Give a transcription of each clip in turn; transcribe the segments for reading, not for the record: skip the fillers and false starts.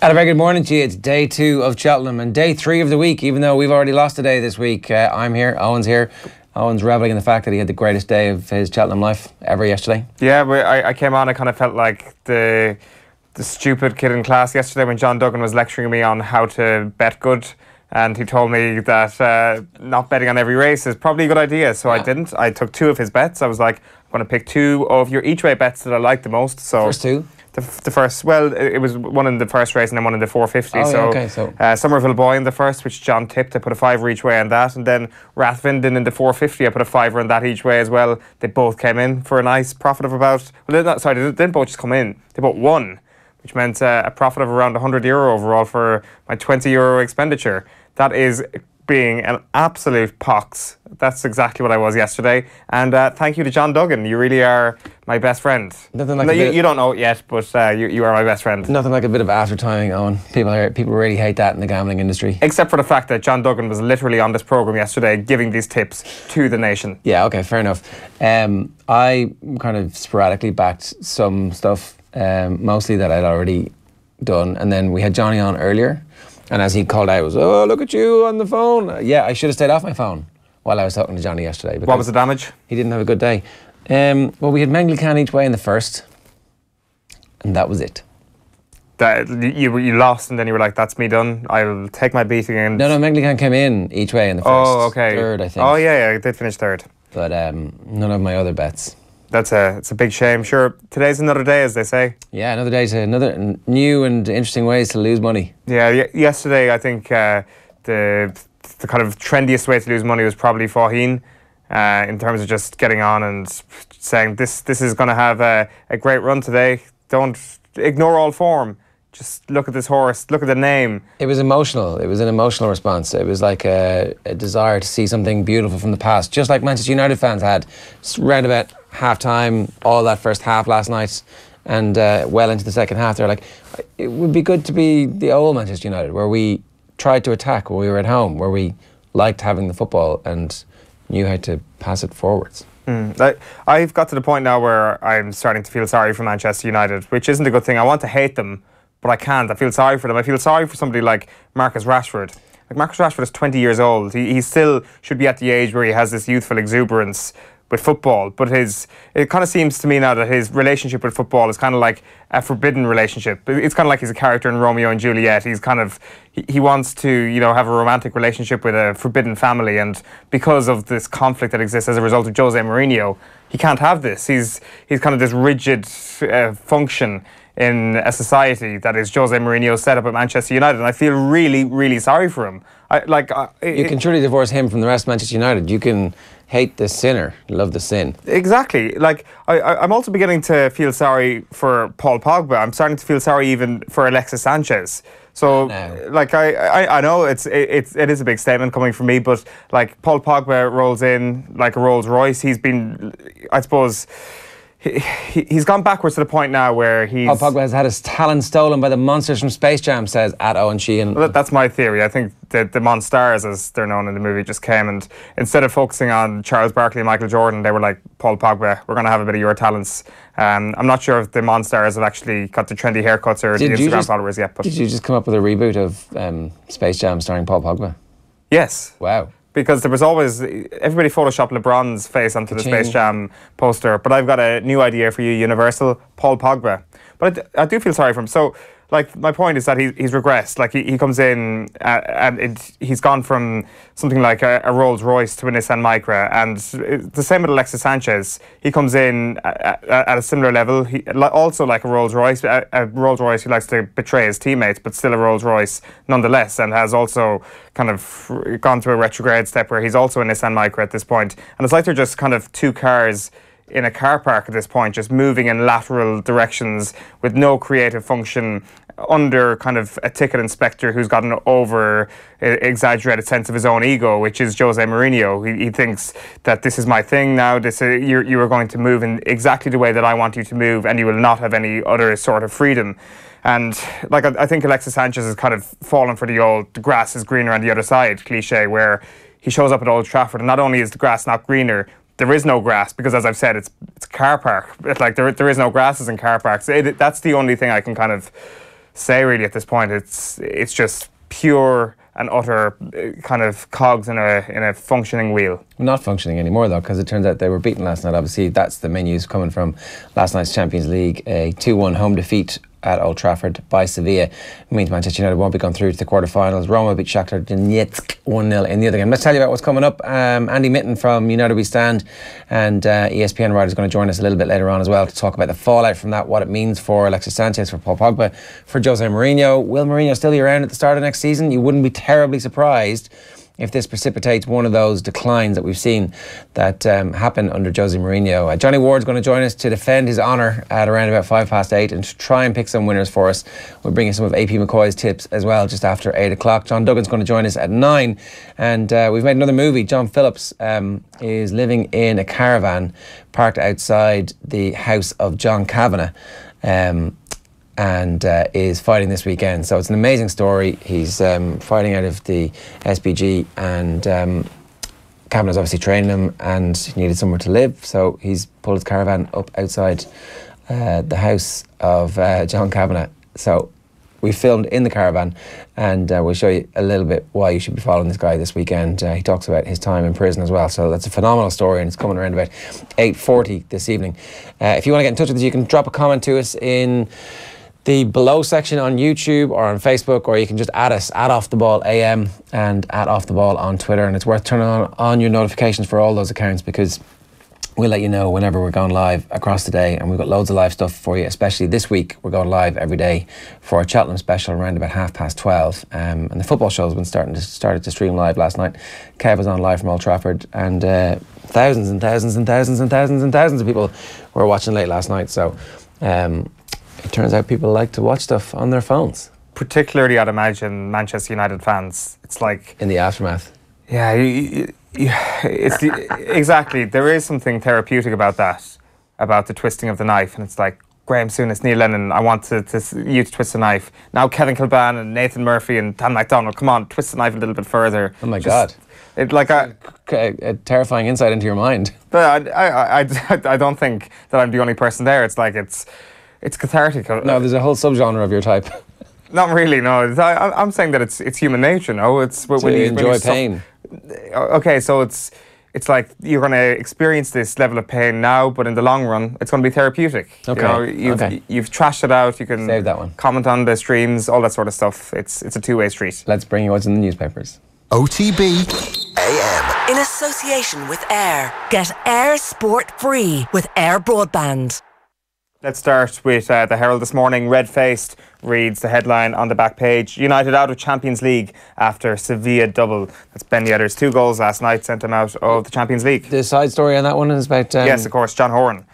And a very good morning to you. It's day 2 of Cheltenham and day 3 of the week, even though we've already lost a day this week. I'm here, Eoin's here. Eoin's reveling in the fact that he had the greatest day of his Cheltenham life ever yesterday. Yeah, but I came on, I kind of felt like the stupid kid in class yesterday when John Duggan was lecturing me on how to bet good. And he told me that not betting on every race is probably a good idea. So yeah. I didn't. I took 2 of his bets. I was like, I'm going to pick 2 of your each-way bets that I like the most. So first 2? The first, well, it was one in the first race and then one in the 450. Oh, so, yeah, okay, so Somerville Boy in the first, which John tipped. I put a £5 each way on that. And then Rathvinden in the 450, I put a £5 on that each way as well. They both came in for a nice profit of about, well, they didn't both just come in. They both won, which meant a profit of around €100 overall for my €20 expenditure. That is being an absolute pox. That's exactly what I was yesterday. And thank you to John Duggan. You really are my best friend. Nothing like you don't know it yet, but you are my best friend. Nothing like a bit of after-timing, Eoin. People really hate that in the gambling industry. Except for the fact that John Duggan was literally on this programme yesterday giving these tips to the nation. Yeah, okay, fair enough. I kind of sporadically backed some stuff, mostly that I'd already done. And then we had Johnny on earlier. And as he called out, it was, oh, look at you on the phone. Yeah, I should have stayed off my phone while I was talking to Johnny yesterday. What was the damage? He didn't have a good day. Well, we had Menglican each way in the first, and that was it. You lost, and then you were like, that's me done. I'll take my beating. And No, Menglican came in each way in the first. Oh, okay. Third, I think. Oh, yeah, I did finish third. But none of my other bets. It's a big shame. Sure, today's another day, as they say. Yeah, another day to another new and interesting ways to lose money. Yeah, yesterday I think the kind of trendiest way to lose money was probably Sheahan, in terms of just getting on and saying this is going to have a great run today. Don't ignore all form. Just look at this horse. Look at the name. It was emotional. It was an emotional response. It was like a desire to see something beautiful from the past, just like Manchester United fans had round about half-time, all that first half last night, and well into the second half. They're like, it would be good to be the old Manchester United, where we tried to attack when we were at home, where we liked having the football and knew how to pass it forwards. I've got to the point now where I'm starting to feel sorry for Manchester United, which isn't a good thing. I want to hate them, but I can't. I feel sorry for them. I feel sorry for somebody like Marcus Rashford. Like Marcus Rashford is 20 years old. He still should be at the age where he has this youthful exuberance with football. But it kind of seems to me now that his relationship with football is kind of like a forbidden relationship. It's kind of like he's a character in Romeo and Juliet. He's kind of, he wants to, have a romantic relationship with a forbidden family. And because of this conflict that exists as a result of Jose Mourinho, he can't have this. He's kind of this rigid function in a society that is Jose Mourinho's set up at Manchester United, and I feel really, really sorry for him. You can truly divorce him from the rest of Manchester United. You can hate the sinner, love the sin. Exactly. Like I'm also beginning to feel sorry for Paul Pogba. I'm starting to feel sorry even for Alexis Sanchez. So, like I know it is a big statement coming from me, but like Paul Pogba rolls in like a Rolls Royce. He's been, I suppose, he's gone backwards to the point now where Paul Pogba has had his talent stolen by the monsters from Space Jam, says at Eoin Sheahan. Well, that's my theory. I think the Monstars, as they're known in the movie, just came and instead of focusing on Charles Barkley and Michael Jordan, they were like, Paul Pogba, we're going to have a bit of your talents. I'm not sure if the Monstars have actually got the trendy haircuts or the Instagram followers yet. But did you just come up with a reboot of Space Jam starring Paul Pogba? Yes. Wow. Because there was always, everybody photoshopped LeBron's face onto the Space Jam poster. But I've got a new idea for you, Universal, Paul Pogba. But I do feel sorry for him. So, like, my point is that he's regressed. Like, he comes in and he's gone from something like a Rolls Royce to a Nissan Micra. And the same with Alexis Sanchez. He comes in at a similar level. Also like a Rolls Royce. A Rolls Royce who likes to betray his teammates, but still a Rolls Royce nonetheless. And has also kind of gone to a retrograde step where he's also a Nissan Micra at this point. And it's like they're just kind of 2 cars in a car park at this point, just moving in lateral directions with no creative function under kind of a ticket inspector who's got an over-exaggerated sense of his own ego, which is Jose Mourinho. He thinks that this is my thing now, you are going to move in exactly the way that I want you to move and you will not have any other sort of freedom. And like I think Alexis Sanchez has kind of fallen for the grass is greener on the other side cliche, where he shows up at Old Trafford and not only is the grass not greener, there is no grass because, as I've said, it's a car park. It's like there is no grasses in car parks. That's the only thing I can kind of say really at this point. It's just pure and utter kind of cogs in a functioning wheel. Not functioning anymore though, because it turns out they were beaten last night. Obviously, that's the menus coming from last night's Champions League, a 2-1 home defeat at Old Trafford by Sevilla. It means Manchester United won't be going through to the quarterfinals. Roma beat Shakhtar Donetsk 1-0 in the other game. Let's tell you about what's coming up. Andy Mitten from United We Stand and ESPN writer is going to join us a little bit later on as well to talk about the fallout from that, what it means for Alexis Sanchez, for Paul Pogba, for Jose Mourinho. Will Mourinho still be around at the start of next season? You wouldn't be terribly surprised if this precipitates one of those declines that we've seen that happen under Jose Mourinho. Johnny Ward's going to join us to defend his honour at around about 8:05 and to try and pick some winners for us. We'll bring you some of AP McCoy's tips as well just after 8 o'clock. John Duggan's going to join us at 9, and we've made another movie. John Phillips is living in a caravan parked outside the house of John Kavanagh. And is fighting this weekend. So it's an amazing story. He's fighting out of the SBG, and Kavanagh's obviously training him, and he needed somewhere to live, so he's pulled his caravan up outside the house of John Kavanagh. So we filmed in the caravan, and we'll show you a little bit why you should be following this guy this weekend. He talks about his time in prison as well, so that's a phenomenal story, and it's coming around about 8:40 this evening. If you want to get in touch with us, you can drop a comment to us in the below section on YouTube or on Facebook, or you can just add us at Off the Ball AM and at Off the Ball on Twitter. And it's worth turning on your notifications for all those accounts, because we'll let you know whenever we're going live across the day, and we've got loads of live stuff for you, especially this week. We're going live every day for our Cheltenham special around about 12:30. And the football show has been started to stream live last night. Kev was on live from Old Trafford, and thousands and thousands and thousands and thousands and thousands of people were watching late last night. So it turns out people like to watch stuff on their phones. Particularly, I'd imagine, Manchester United fans. It's like... in the aftermath. Yeah, exactly. There is something therapeutic about that, about the twisting of the knife. And it's like, Graham Souness, Neil Lennon, I want you to twist the knife. Now Kevin Kilbane and Nathan Murphy and Dan MacDonald, come on, twist the knife a little bit further. Oh my God. It, like a terrifying insight into your mind. But I don't think that I'm the only person there. It's like, it's cathartic. No, there's a whole subgenre of your type. Not really, no. I'm saying that it's human nature, no? It's when you enjoy pain. Okay, so it's like you're going to experience this level of pain now, but in the long run, it's going to be therapeutic. Okay. You know, you've trashed it out. You can save that one. Comment on the streams, all that sort of stuff. It's a two-way street. Let's bring you what's in the newspapers. OTB AM. In association with Air. Get Air Sport free with Air Broadband. Let's start with the Herald this morning. Red-faced reads the headline on the back page. United out of Champions League after Sevilla double. That's Ben Yedder's 2 goals last night sent him out of the Champions League. The side story on that one is about... yes, of course, John Horan.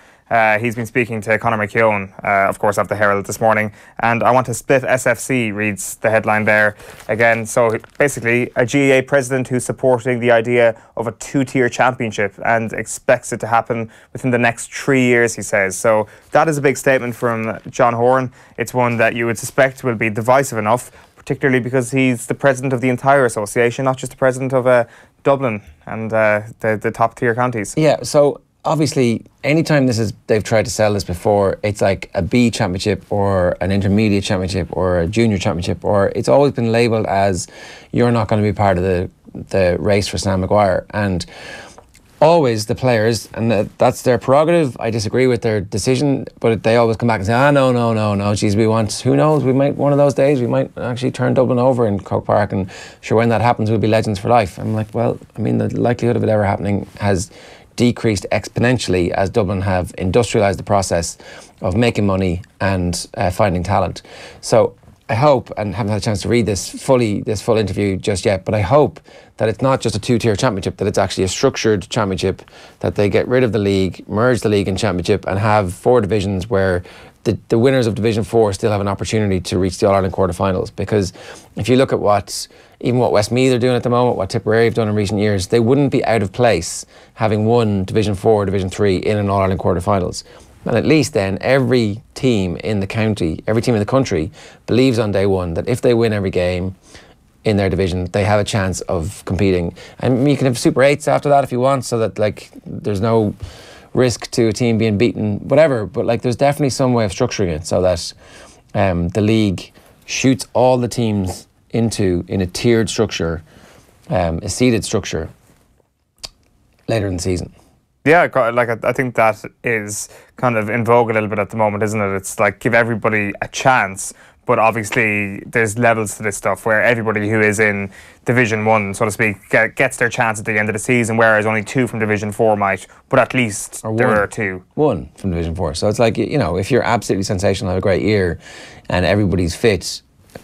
He's been speaking to Conor McEoin, of course, of the Herald this morning. And I want to split SFC, reads the headline there. Again, so basically, a GAA president who's supporting the idea of a 2-tier championship and expects it to happen within the next 3 years, he says. So that is a big statement from John Horan. It's one that you would suspect will be divisive enough, particularly because he's the president of the entire association, not just the president of Dublin and the top-tier counties. Yeah, so... obviously, anytime they've tried to sell this before, it's like a B championship or an intermediate championship or a junior championship, or it's always been labelled as you're not going to be part of the race for Sam Maguire. And always the players, and that's their prerogative, I disagree with their decision, but they always come back and say, no, geez, we want, who knows, we might, one of those days, we might actually turn Dublin over in Croke Park, and sure, when that happens, we'll be legends for life. I'm like, well, I mean, the likelihood of it ever happening has decreased exponentially as Dublin have industrialised the process of making money and finding talent. So I hope, and haven't had a chance to read this full interview just yet, but I hope that it's not just a 2-tier championship, that it's actually a structured championship, that they get rid of the league, merge the league and championship, and have 4 divisions where the winners of Division 4 still have an opportunity to reach the All-Ireland quarterfinals. Because if you look at what Westmeath are doing at the moment, what Tipperary have done in recent years, they wouldn't be out of place having won Division 4 or Division 3 in an All-Ireland quarterfinals. And at least then every team in the county, every team in the country believes on day one that if they win every game in their division, they have a chance of competing. And you can have Super 8s after that if you want, so that like there's no risk to a team being beaten, whatever. But like there's definitely some way of structuring it so that the league shoots all the teams in a tiered structure, a seeded structure later in the season. Yeah, like I think that is kind of in vogue a little bit at the moment, isn't it? It's like give everybody a chance, but obviously there's levels to this stuff where everybody who is in Division 1, so to speak, gets their chance at the end of the season, whereas only 2 from Division 4 might, but at least there are 2. 1 from Division 4. So it's like, you know, if you're absolutely sensational, have a great year, and everybody's fit,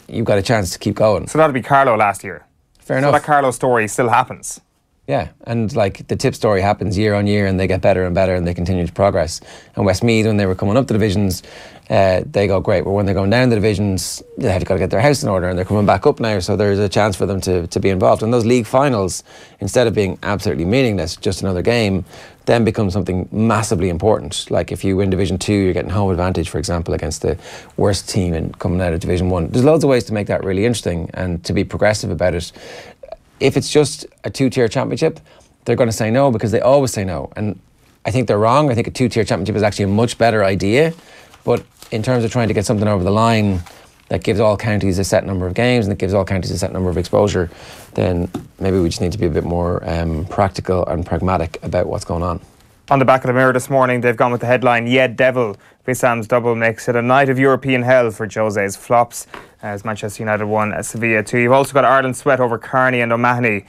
you've got a chance to keep going. So that'd be Carlo last year. Fair enough. So that Carlo story still happens. Yeah, and like the tip story happens year on year, and they get better and better, and they continue to progress. And Westmeath, when they were coming up the divisions, they go great. But when they're going down the divisions, they've got to get their house in order, and they're coming back up now. So there's a chance for them to be involved. And those league finals, instead of being absolutely meaningless, just another game, then become something massively important. Like if you win Division 2, you're getting home advantage, for example, against the worst team and coming out of Division 1. There's loads of ways to make that really interesting and to be progressive about it. If it's just a 2-tier championship, they're going to say no, because they always say no. And I think they're wrong. I think a 2-tier championship is actually a much better idea. But in terms of trying to get something over the line that gives all counties a set number of games and that gives all counties a set number of exposure, then maybe we just need to be a bit more practical and pragmatic about what's going on. On the back of the Mirror this morning, they've gone with the headline, Yed Devil. Bissam's double makes it a night of European hell for Jose's flops, as Manchester United won at Sevilla 2. You've also got Ireland sweat over Kearney and O'Mahony.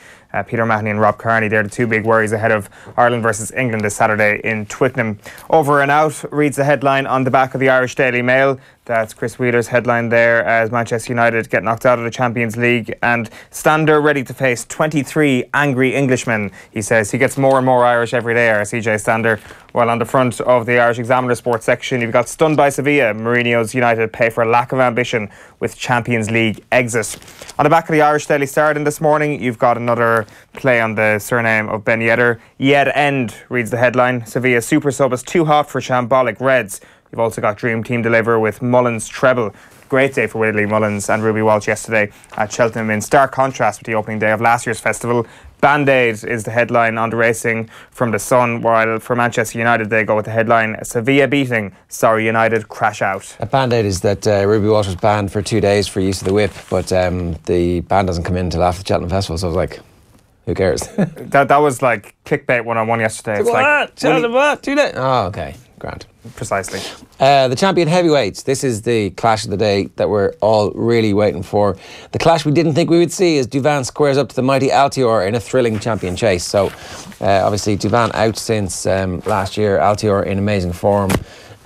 Peter O'Mahony and Rob Kearney, they're the 2 big worries ahead of Ireland versus England this Saturday in Twickenham. Over and out reads the headline on the back of the Irish Daily Mail. That's Chris Wheeler's headline there, as Manchester United get knocked out of the Champions League, and Stander ready to face 23 angry Englishmen. He says he gets more and more Irish every day, our CJ Stander. While on the front of the Irish Examiner Sports section, you've got stunned by Sevilla. Mourinho's United pay for a lack of ambition with Champions League exit. On the back of the Irish Daily Star this morning, you've got another play on the surname of Ben Yedder. Yed End reads the headline. Sevilla super sub is too hot for shambolic Reds. You've also got Dream Team deliver with Mullins treble. Great day for Willie Mullins and Ruby Walsh yesterday at Cheltenham, in stark contrast with the opening day of last year's festival. Band-Aid is the headline on the Racing from the Sun, while for Manchester United they go with the headline, Sevilla beating, sorry United crash out. A Band-Aid is that Ruby Walsh was banned for 2 days for use of the whip, but the band doesn't come in until after the Cheltenham Festival, so I was like, who cares? that was like clickbait 1-on-1 yesterday. It's like, Cheltenham what? 2 days? Oh, okay, grand. Precisely. The champion heavyweights. This is the clash of the day that we're all really waiting for. The clash we didn't think we would see as Duvan squares up to the mighty Altior in a thrilling champion chase. So obviously Duvan out since last year, Altior in amazing form,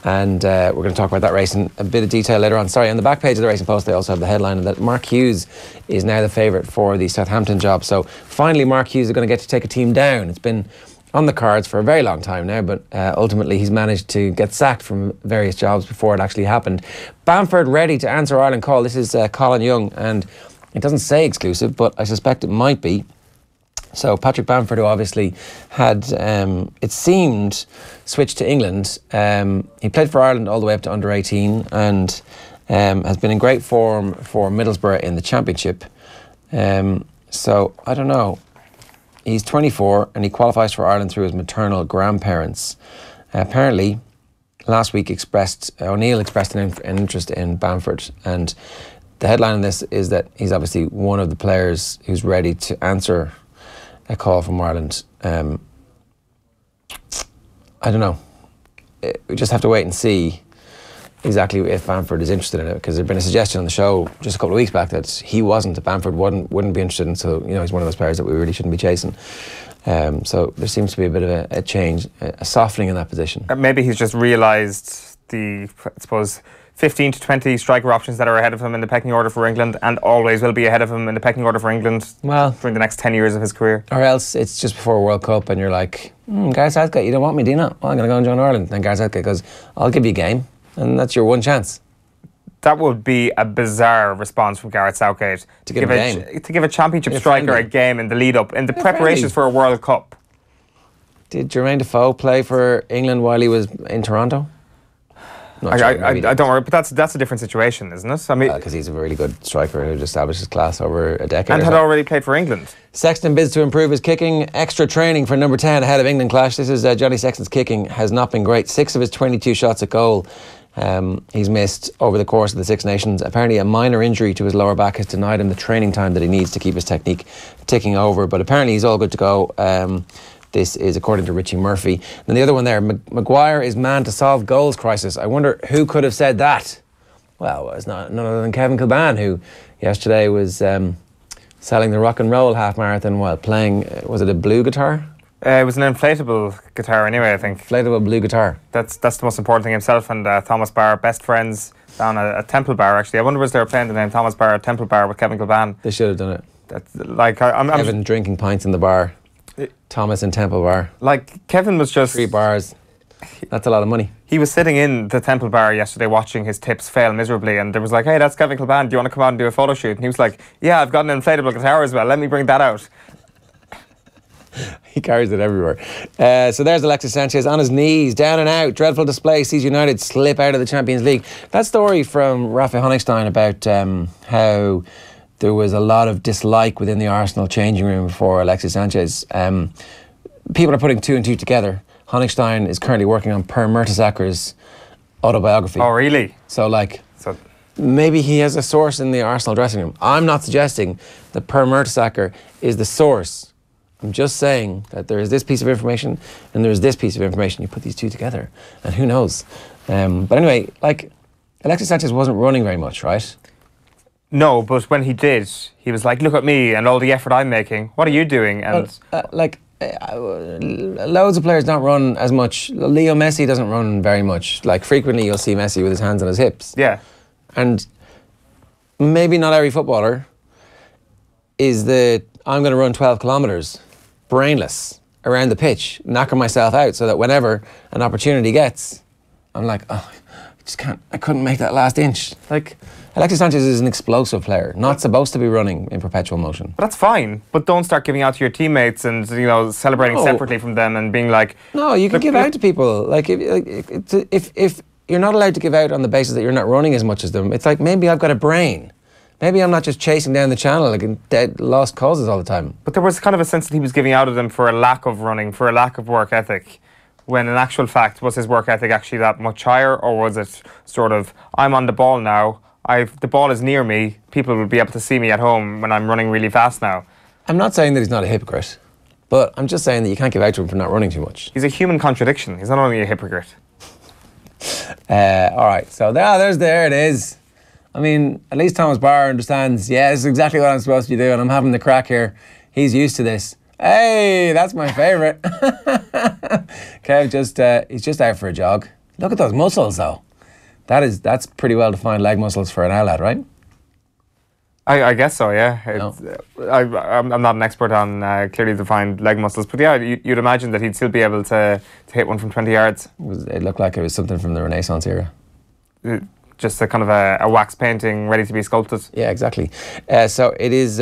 and we're going to talk about that race in a bit of detail later on. Sorry, on the back page of the Racing Post they also have the headline that Mark Hughes is now the favourite for the Southampton job. So finally Mark Hughes is going to get to take a team down. It's been on the cards for a very long time now, but ultimately he's managed to get sacked from various jobs before it actually happened. Bamford ready to answer Ireland call. This is Colin Young, and it doesn't say exclusive, but I suspect it might be. So Patrick Bamford, who obviously had, it seemed, switched to England. He played for Ireland all the way up to under 18 and has been in great form for Middlesbrough in the Championship. So I don't know. He's 24 and he qualifies for Ireland through his maternal grandparents. Apparently, last week O'Neill expressed an interest in Bamford, and the headline on this is that he's obviously one of the players who's ready to answer a call from Ireland. I don't know. We just have to wait and see exactly if Bamford is interested in it, because there'd been a suggestion on the show just a couple of weeks back that he wasn't, that Bamford wouldn't be interested in, so you know he's one of those players that we really shouldn't be chasing. So there seems to be a bit of a change, a softening in that position. Maybe he's just realised the, I suppose, 15 to 20 striker options that are ahead of him in the pecking order for England, and always will be ahead of him in the pecking order for England during the next 10 years of his career. Or else it's just before a World Cup and you're like, Gareth Southgate, you don't want me, do you not? Well, I'm going to go and join Ireland. And Gareth Southgate goes, I'll give you a game. And that's your one chance. That would be a bizarre response from Gareth Southgate to give a championship striker a game in the lead up, in the preparations for a World Cup. Did Jermaine Defoe play for England while he was in Toronto? I don't worry, but that's a different situation, isn't it? I mean, because he's a really good striker who'd established his class over a decade. And had already played for England. Sexton bids to improve his kicking. Extra training for number 10 ahead of England clash. This is Johnny Sexton's kicking has not been great. 6 of his 22 shots at goal He's missed over the course of the Six Nations. Apparently a minor injury to his lower back has denied him the training time that he needs to keep his technique ticking over, but apparently he's all good to go. This is according to Richie Murphy. And the other one there, Maguire is man to solve goals crisis. I wonder who could have said that. Well, it's none other than Kevin Kilbane, who yesterday was selling the rock and roll half marathon while playing, was it a blue guitar? It was an inflatable guitar anyway, I think. Inflatable blue guitar. That's the most important thing. Himself and Thomas Barr, best friends down at Temple Bar, actually. I wonder was they were playing the name Thomas Barr at Temple Bar with Kevin Kilbane. They should have done it. That's like I'm Kevin drinking pints in the bar. Thomas in Temple Bar. Like, Kevin was just... 3 bars. That's a lot of money. He was sitting in the Temple Bar yesterday watching his tips fail miserably, and there was like, hey, that's Kevin Kilbane, do you want to come out and do a photo shoot? And he was like, yeah, I've got an inflatable guitar as well, let me bring that out. He carries it everywhere. So there's Alexis Sanchez on his knees, down and out, dreadful display, sees United slip out of the Champions League. That story from Rafa Honigstein about how there was a lot of dislike within the Arsenal changing room for Alexis Sanchez. People are putting 2 and 2 together. Honigstein is currently working on Per Mertesacker's autobiography. Oh, really? So, maybe he has a source in the Arsenal dressing room. I'm not suggesting that Per Mertesacker is the source. I'm just saying that there is this piece of information and there is this piece of information. You put these 2 together and who knows. But anyway, Alexis Sanchez wasn't running very much, right? No, but when he did, he was like, look at me and all the effort I'm making. What are you doing? And loads of players don't run as much. Leo Messi doesn't run very much. Frequently you'll see Messi with his hands on his hips. Yeah. And maybe not every footballer is I'm going to run 12 kilometres brainless around the pitch, knocking myself out so that whenever an opportunity gets, I'm like, oh, I couldn't make that last inch. Alexis Sanchez is an explosive player, not supposed to be running in perpetual motion. But that's fine. But don't start giving out to your teammates and celebrating separately from them and being like... No, you can give out to people. If you're not allowed to give out on the basis that you're not running as much as them, it's like maybe I've got a brain. Maybe I'm not just chasing down the channel in dead lost causes all the time. But there was kind of a sense that he was giving out of them for a lack of running, for a lack of work ethic. When in actual fact, was his work ethic actually that much higher, or was it sort of, I'm on the ball now, the ball is near me, people will be able to see me at home when I'm running really fast now? I'm not saying that he's not a hypocrite, but I'm just saying that you can't give out to him for not running too much. He's a human contradiction. He's not only a hypocrite. All right, so there it is. I mean, at least Thomas Barr understands, this is exactly what I'm supposed to be doing. I'm having the crack here. He's used to this. Hey, that's my favourite. Kev he's just out for a jog. Look at those muscles though. That's pretty well defined leg muscles for an lad, right? I guess so, yeah. I'm not an expert on clearly defined leg muscles, but yeah, you'd imagine that he'd still be able to hit one from 20 yards. It looked like it was something from the Renaissance era. Just a kind of a wax painting ready to be sculpted. Yeah, exactly. So it is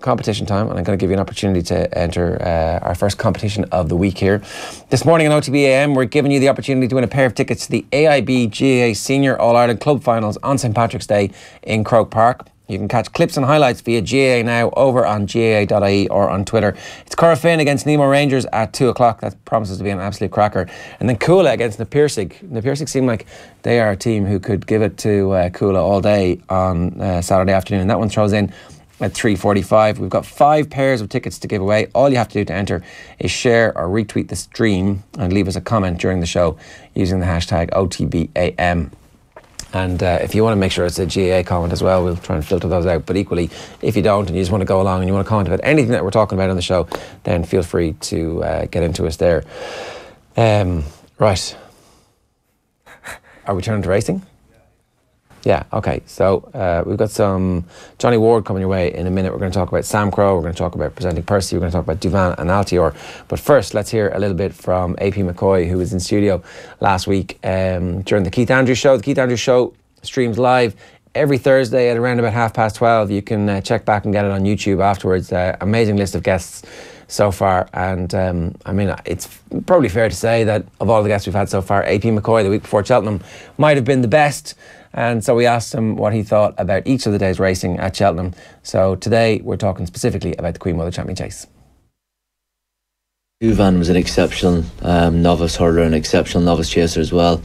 competition time, and I'm going to give you an opportunity to enter our first competition of the week here. This morning on OTB AM, we're giving you the opportunity to win a pair of tickets to the AIB GAA Senior All-Ireland Club Finals on St Patrick's Day in Croke Park. You can catch clips and highlights via GAA Now over on GAA.ie or on Twitter. It's Corofin against Nemo Rangers at 2 o'clock. That promises to be an absolute cracker. And then Coola against Na Piarsaigh. Na Piarsaigh seem like they are a team who could give it to Coola all day on Saturday afternoon. That one throws in at 3:45. We've got 5 pairs of tickets to give away. All you have to do to enter is share or retweet the stream and leave us a comment during the show using the hashtag OTB AM. And if you want to make sure it's a GAA comment as well, we'll try and filter those out. But equally, if you don't and you just want to go along and you want to comment about anything that we're talking about on the show, then feel free to get into us there. Right. Are we turning to racing? Yeah, okay. So we've got some Johnny Ward coming your way in a minute. We're going to talk about Sam Crow. We're going to talk about presenting Percy. We're going to talk about Duvan and Altior. But first, let's hear a little bit from AP McCoy, who was in studio last week during the Keith Andrews Show. The Keith Andrews Show streams live every Thursday at around about 12:30. You can check back and get it on YouTube afterwards. Amazing list of guests so far. And I mean, it's probably fair to say that of all the guests we've had so far, AP McCoy the week before Cheltenham might have been the best. And so we asked him what he thought about each of the days racing at Cheltenham. So today we're talking specifically about the Queen Mother Champion Chase. Duvan was an exceptional novice hurler and exceptional novice chaser as well.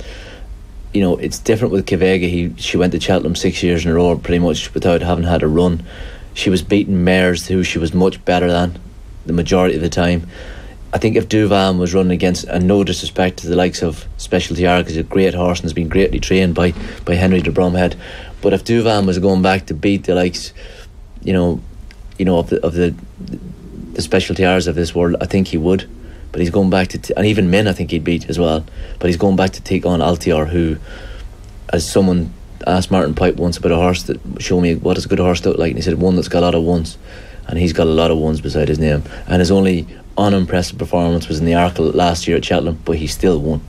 you know, it's different with Kvega. She went to Cheltenham 6 years in a row pretty much without having had a run. She was beating mares who she was much better than the majority of the time. I think if Duvan was running against, and no disrespect to the likes of Specialty R, because he's a great horse and has been greatly trained by Henry de Bromhead, but if Duvan was going back to beat the likes, you know of the Specialty R's of this world, I think he would. But he's going back to, and even Min I think he'd beat as well. But he's going back to take on Altior, who, as someone asked Martin Pipe once about a horse that show me what does a good horse look like, and he said one that's got a lot of ones, and he's got a lot of ones beside his name. And his only unimpressive performance was in the Arkle last year at Cheltenham, but he still won.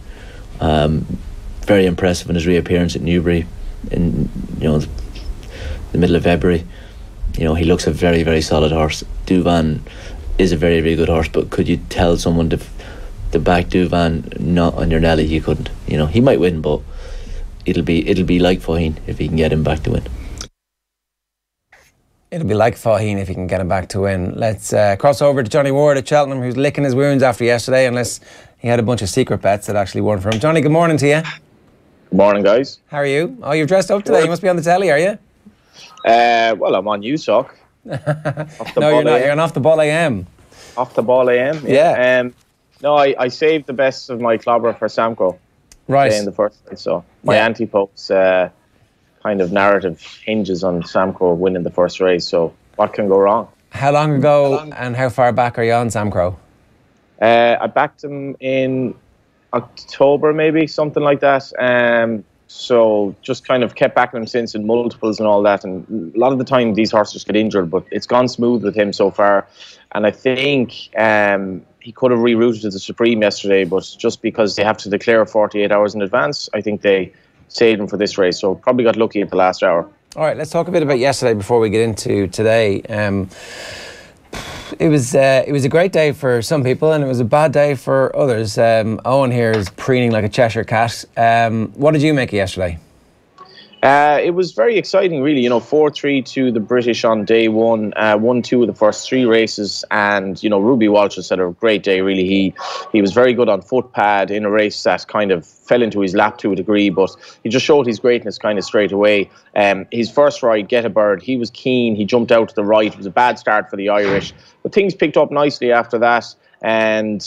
Very impressive in his reappearance at Newbury in the middle of February. You know, he looks a very, very solid horse. Duvan is a very, very good horse, but could you tell someone to back Duvan not on your Nelly? You couldn't. You know, he might win, but it'll be like Faheen if he can get him back to win. It'll be like Faheen if he can get him back to win. Let's cross over to Johnny Ward at Cheltenham, who's licking his wounds after yesterday, unless he had a bunch of secret bets that actually weren't for him. Johnny, good morning to you. Good morning, guys. How are you? Oh, you're dressed up today. You must be on the telly, are you? Well, I'm on USOC. No, you're not. You're on Off the Ball AM. Off the Ball AM? Yeah. No, I saved the best of my clobber for Samco. Right. In the first place, so my anti-pope's kind of narrative hinges on Samco winning the first race, so what can go wrong? How long ago and how far back are you on Sam Crow? I backed him in October, maybe, something like that. So just kind of kept backing him since in multiples and all that. And a lot of the time these horses get injured, but it's gone smooth with him so far. And I think he could have rerouted to the Supreme yesterday, but just because they have to declare 48 hours in advance, I think they saved him for this race. So probably got lucky at the last hour. All right, let's talk a bit about yesterday before we get into today. It was a great day for some people and it was a bad day for others. Eoin here is preening like a Cheshire cat. What did you make of yesterday? It was very exciting, really. 4-3 to the British on day one, won 2 of the first 3 races, and Ruby Walsh has had a great day. Really, he was very good on footpad in a race that kind of fell into his lap to a degree, but he just showed his greatness kind of straight away. His first ride, Get a Bird, he was keen. He jumped out to the right. It was a bad start for the Irish, but things picked up nicely after that. And,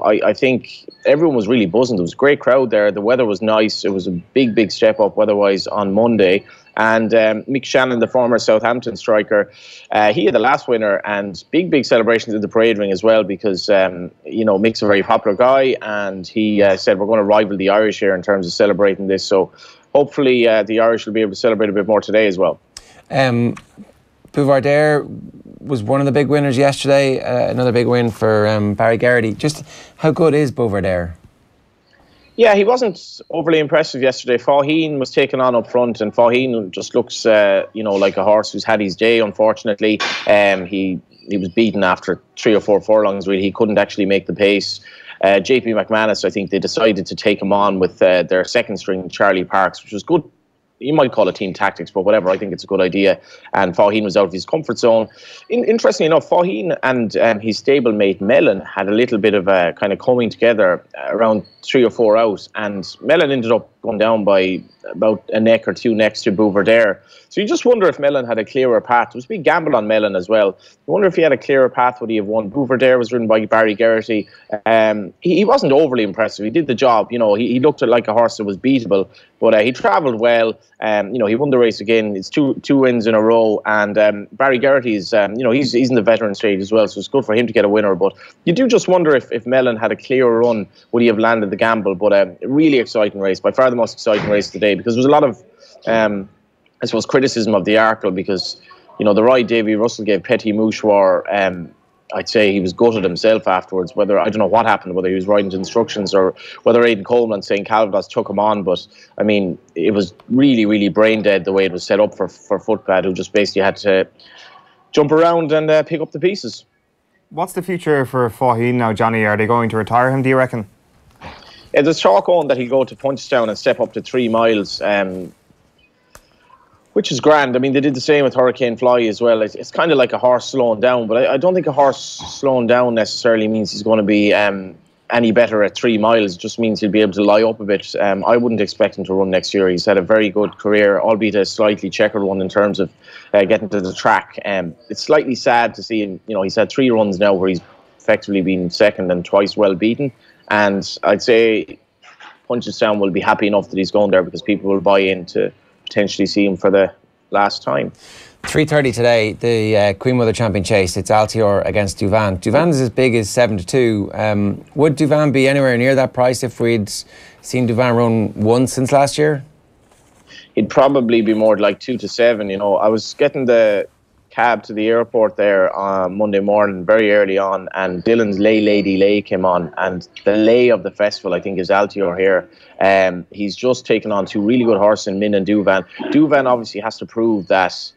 I think everyone was really buzzing. There was a great crowd there. The weather was nice. It was a big, big step up weather-wise on Monday. And Mick Shannon, the former Southampton striker, he had the last winner, and big celebrations in the parade ring as well, because, Mick's a very popular guy, and he said, we're going to rival the Irish here in terms of celebrating this. So hopefully the Irish will be able to celebrate a bit more today as well. Bouvardere was one of the big winners yesterday. Another big win for Barry Geraghty. Just how good is Bouvardere? Yeah, he wasn't overly impressive yesterday. Faheen was taken on up front, and Faheen just looks, like a horse who's had his day, unfortunately. He was beaten after 3 or 4 furlongs, really. He couldn't actually make the pace. JP McManus, I think they decided to take him on with their second string, Charlie Parks, which was good. You might call it team tactics, but whatever, I think it's a good idea. And Faheen was out of his comfort zone. Interestingly enough, Faheen and his stablemate Mellon had a little bit of a kind of coming together around 3 or 4 out. And Mellon ended up going down by about a neck or 2 necks to Bouvardere. So you just wonder if Mellon had a clearer path. There was a big gamble on Mellon as well. You wonder if he had a clearer path, would he have won? Bouvardere was ridden by Barry Geraghty. He wasn't overly impressive. He did the job. He looked like a horse that was beatable, but he travelled well. He won the race again. It's two wins in a row, and Barry Geraghty's, he's in the veteran stage as well, so it's good for him to get a winner. But you do just wonder if Mellon had a clearer run, would he have landed the gamble? But a really exciting race, by far the most exciting race of the day, because there was a lot of, I suppose, criticism of the Arkle, because the ride Davy Russell gave Petit Mouchoir, I'd say he was gutted himself afterwards. I don't know what happened, whether he was riding to instructions or whether Aidan Coleman and St. Calvados took him on. But I mean, it was really, really brain dead the way it was set up for Footpad, who just basically had to jump around and pick up the pieces. What's the future for Faheen now, Johnny? Are they going to retire him, do you reckon? Yeah, there's talk on that he'll go to Punchestown and step up to 3 miles. Which is grand. I mean, they did the same with Hurricane Fly as well. It's kind of like a horse slowing down, but I don't think a horse slowing down necessarily means he's going to be any better at 3 miles. It just means he'll be able to lie up a bit. I wouldn't expect him to run next year. He's had a very good career, albeit a slightly checkered one in terms of getting to the track. It's slightly sad to see him. He's had 3 runs now where he's effectively been second and twice well beaten. And I'd say Punchestown will be happy enough that he's going there because people will buy in to potentially see him for the last time. 3:30 today, the Queen Mother Champion Chase. It's Altior against Duvan. Duvan is as big as 7-2. Would Duvan be anywhere near that price if we'd seen Duvan run once since last year? He'd probably be more like 2-7. I was getting the cab to the airport there on Monday morning very early on, and Dylan's Lay Lady Lay came on, and the lay of the festival I think is Altior here. He's just taken on 2 really good horses in Min and Duvan. Duvan obviously has to prove that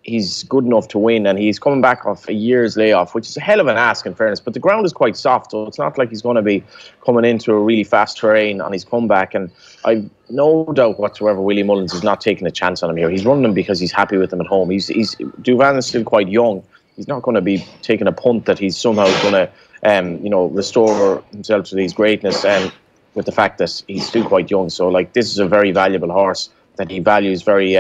he's good enough to win, and he's coming back off a year's layoff, which is a hell of an ask in fairness, but the ground is quite soft, so it's not like he's going to be coming into a really fast terrain on his comeback. And I've no doubt whatsoever Willie Mullins is not taking a chance on him here. He's running him because he's happy with him at home. Duvan is still quite young. He's not going to be taking a punt that he's somehow going to restore himself to his greatness, and with the fact that he's still quite young. So this is a very valuable horse that he values very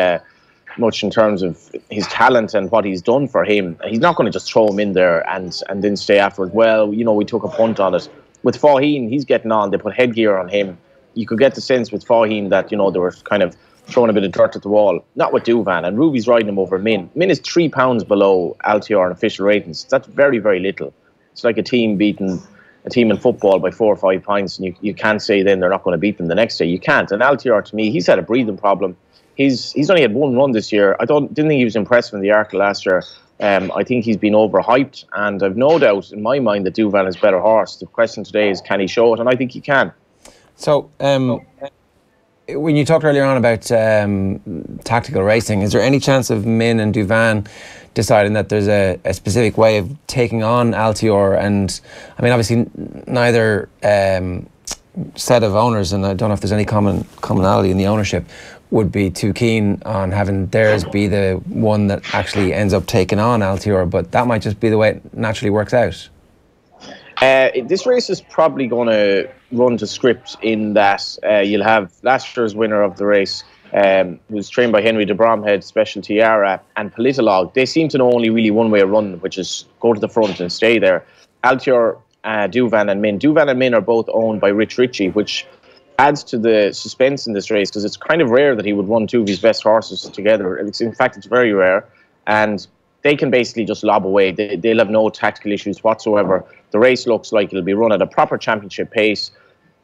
much in terms of his talent and what he's done for him. He's not going to just throw him in there and then stay afterwards. Well, we took a punt on it. With Faugheen, he's getting on. They put headgear on him. You could get the sense with Faugheen that, they were kind of throwing a bit of dirt at the wall. Not with Duvan. And Ruby's riding him over Min. Min is 3 pounds below Altior in official ratings. That's very, very little. It's like a team beating a team in football by 4 or 5 points, and you can't say then they're not going to beat them the next day. You can't. And Altior, to me, he's had a breathing problem. He's only had 1 run this year. I didn't think he was impressive in the Arkle last year. I think he's been overhyped, and I've no doubt in my mind that Duvan is a better horse. The question today is, can he show it? And I think he can. So, when you talked earlier on about tactical racing, is there any chance of Min and Duvan deciding that there's a specific way of taking on Altior? And I mean, obviously, neither set of owners, and I don't know if there's any commonality in the ownership, would be too keen on having theirs be the one that actually ends up taking on Altior, but that might just be the way it naturally works out. This race is probably going to run to script in that you'll have last year's winner of the race, who's trained by Henry de Bromhead, Special Tiara, and Politolog. They seem to know only really one way of running, which is go to the front and stay there. Altior, Duvan and Min. Duvan and Min are both owned by Rich Ritchie, which adds to the suspense in this race because it's kind of rare that he would run 2 of his best horses together. In fact, it's very rare, and they can basically just lob away. They'll have no tactical issues whatsoever. The race looks like it'll be run at a proper championship pace.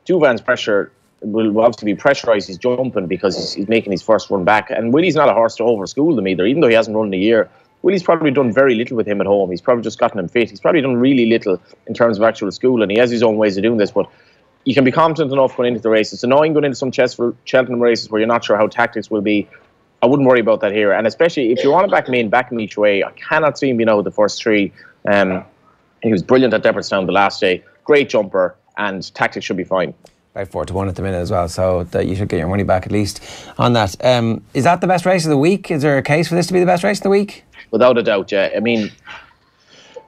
Duvan's pressure will obviously be pressurised. He's jumping because he's making his first run back, and Willie's not a horse to overschool them either, even though he hasn't run in a year. Willie's probably done very little with him at home. He's probably just gotten him fit. He's probably done really little in terms of actual school, and he has his own ways of doing this, but you can be confident enough going into the race. It's annoying going into some Cheltenham races where you're not sure how tactics will be. I wouldn't worry about that here. And especially if you want to back him each way, I cannot see him being out of the first 3. He was brilliant at Depperstown the last day. Great jumper, and tactics should be fine. About 4-1 at the minute as well, so that you should get your money back at least on that. Is that the best race of the week? Is there a case for this to be the best race of the week? Without a doubt, yeah. I mean,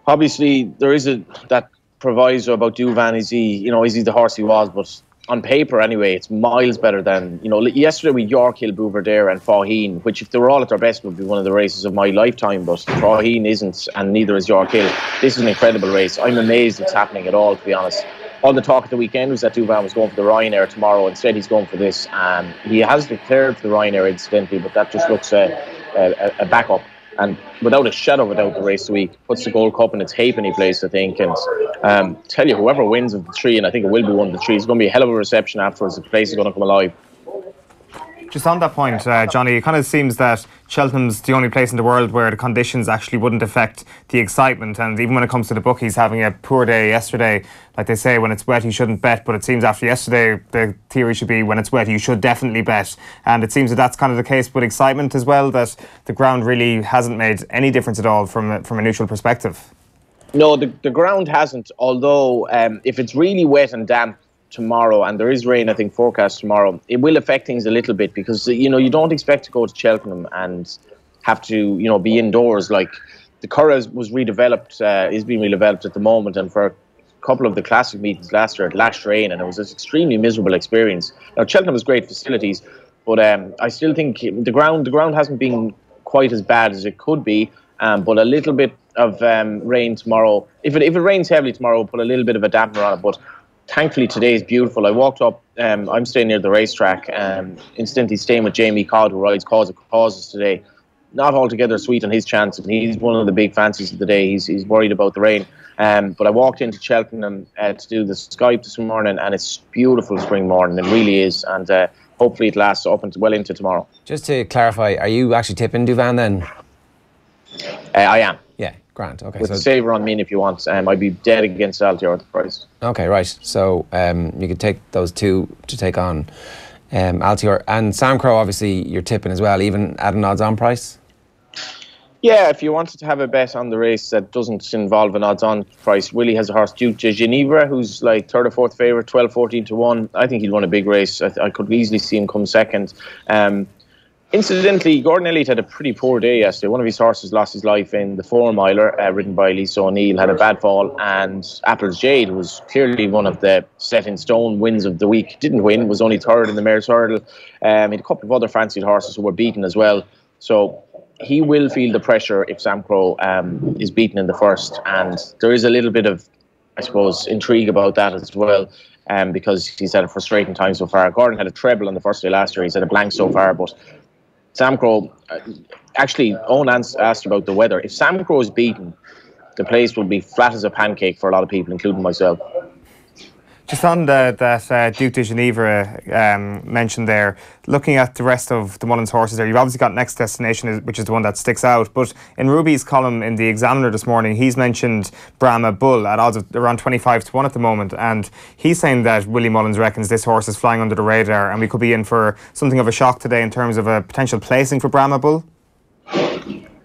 obviously there is that proviso about Duvan. Is he the horse he was? But on paper, anyway, it's miles better than yesterday with York Hill, Bouverdere, and Faugheen, which if they were all at their best would be one of the races of my lifetime. But Faugheen isn't, and neither is York Hill. This is an incredible race. I'm amazed it's happening at all, to be honest. All the talk at the weekend was that Duvan was going for the Ryanair tomorrow. Instead, he's going for this. He has declared for the Ryanair, incidentally, but that just looks a backup. And without a shadow of a doubt, the race of the week puts the Gold Cup in its halfpenny place, I think. And tell you, whoever wins of the 3, and I think it will be one of the 3, it's going to be a hell of a reception afterwards. The place is going to come alive. Just on that point, Johnny, it kind of seems that Cheltenham's the only place in the world where the conditions actually wouldn't affect the excitement. And even when it comes to the bookies having a poor day yesterday, like they say, when it's wet you shouldn't bet, but it seems after yesterday the theory should be when it's wet you should definitely bet. And it seems that that's kind of the case with excitement as well, that the ground really hasn't made any difference at all from a neutral perspective. No, the ground hasn't, although if it's really wet and damp tomorrow, and there is rain, I think, forecast tomorrow, it will affect things a little bit because, you don't expect to go to Cheltenham and have to, be indoors. Like, the Curragh was redeveloped, is being redeveloped at the moment, and for couple of the classic meetings last year, it lashed rain, and it was an extremely miserable experience. Now, Cheltenham has great facilities, but I still think the ground hasn't been quite as bad as it could be. But a little bit of rain tomorrow. If it rains heavily tomorrow, we'll put a little bit of a dampener on it. But thankfully today is beautiful. I walked up. I'm staying near the racetrack. Incidentally staying with Jamie Codd, who rides Causes today. Not altogether sweet on his chance, and he's one of the big fancies of the day. He's worried about the rain. But I walked into Cheltenham to do the Skype this morning, and it's beautiful spring morning. It really is, and hopefully it lasts up and well into tomorrow. Just to clarify, are you actually tipping Duvan then? I am. Yeah, grand. Okay, with the saver on me if you want. I'd be dead against Altior at the price. Okay, right. So you could take those two to take on Altior and Sam Crow. Obviously, you're tipping as well, even at an odds-on price. Yeah, if you wanted to have a bet on the race that doesn't involve an odds-on price, Willie has a horse, Duke de Ginevra, who's like third or fourth favourite, 12-14 to 1. I think he'd won a big race. I could easily see him come second. Incidentally, Gordon Elliott had a pretty poor day yesterday. One of his horses lost his life in the 4-miler, ridden by Lisa O'Neill, had a bad fall, and Apple's Jade was clearly one of the set-in-stone wins of the week. Didn't win, was only third in the Mare's Hurdle. He had a couple of other fancied horses who were beaten as well. So he will feel the pressure if Sam Crow is beaten in the first, and there is a little bit of, I suppose, intrigue about that as well. Because he's had a frustrating time so far. Gordon had a treble on the first day last year. He's had a blank so far, but Sam Crow, actually, Owen asked about the weather. If Sam Crow is beaten, the place will be flat as a pancake for a lot of people, including myself. Just on that Duke de Ginevra mentioned there, looking at the rest of the Mullins horses there, you've obviously got Next Destination, which is the one that sticks out. But in Ruby's column in the Examiner this morning, he's mentioned Brahma Bull at odds of around 25 to 1 at the moment. And he's saying that Willie Mullins reckons this horse is flying under the radar, and we could be in for something of a shock today in terms of a potential placing for Brahma Bull.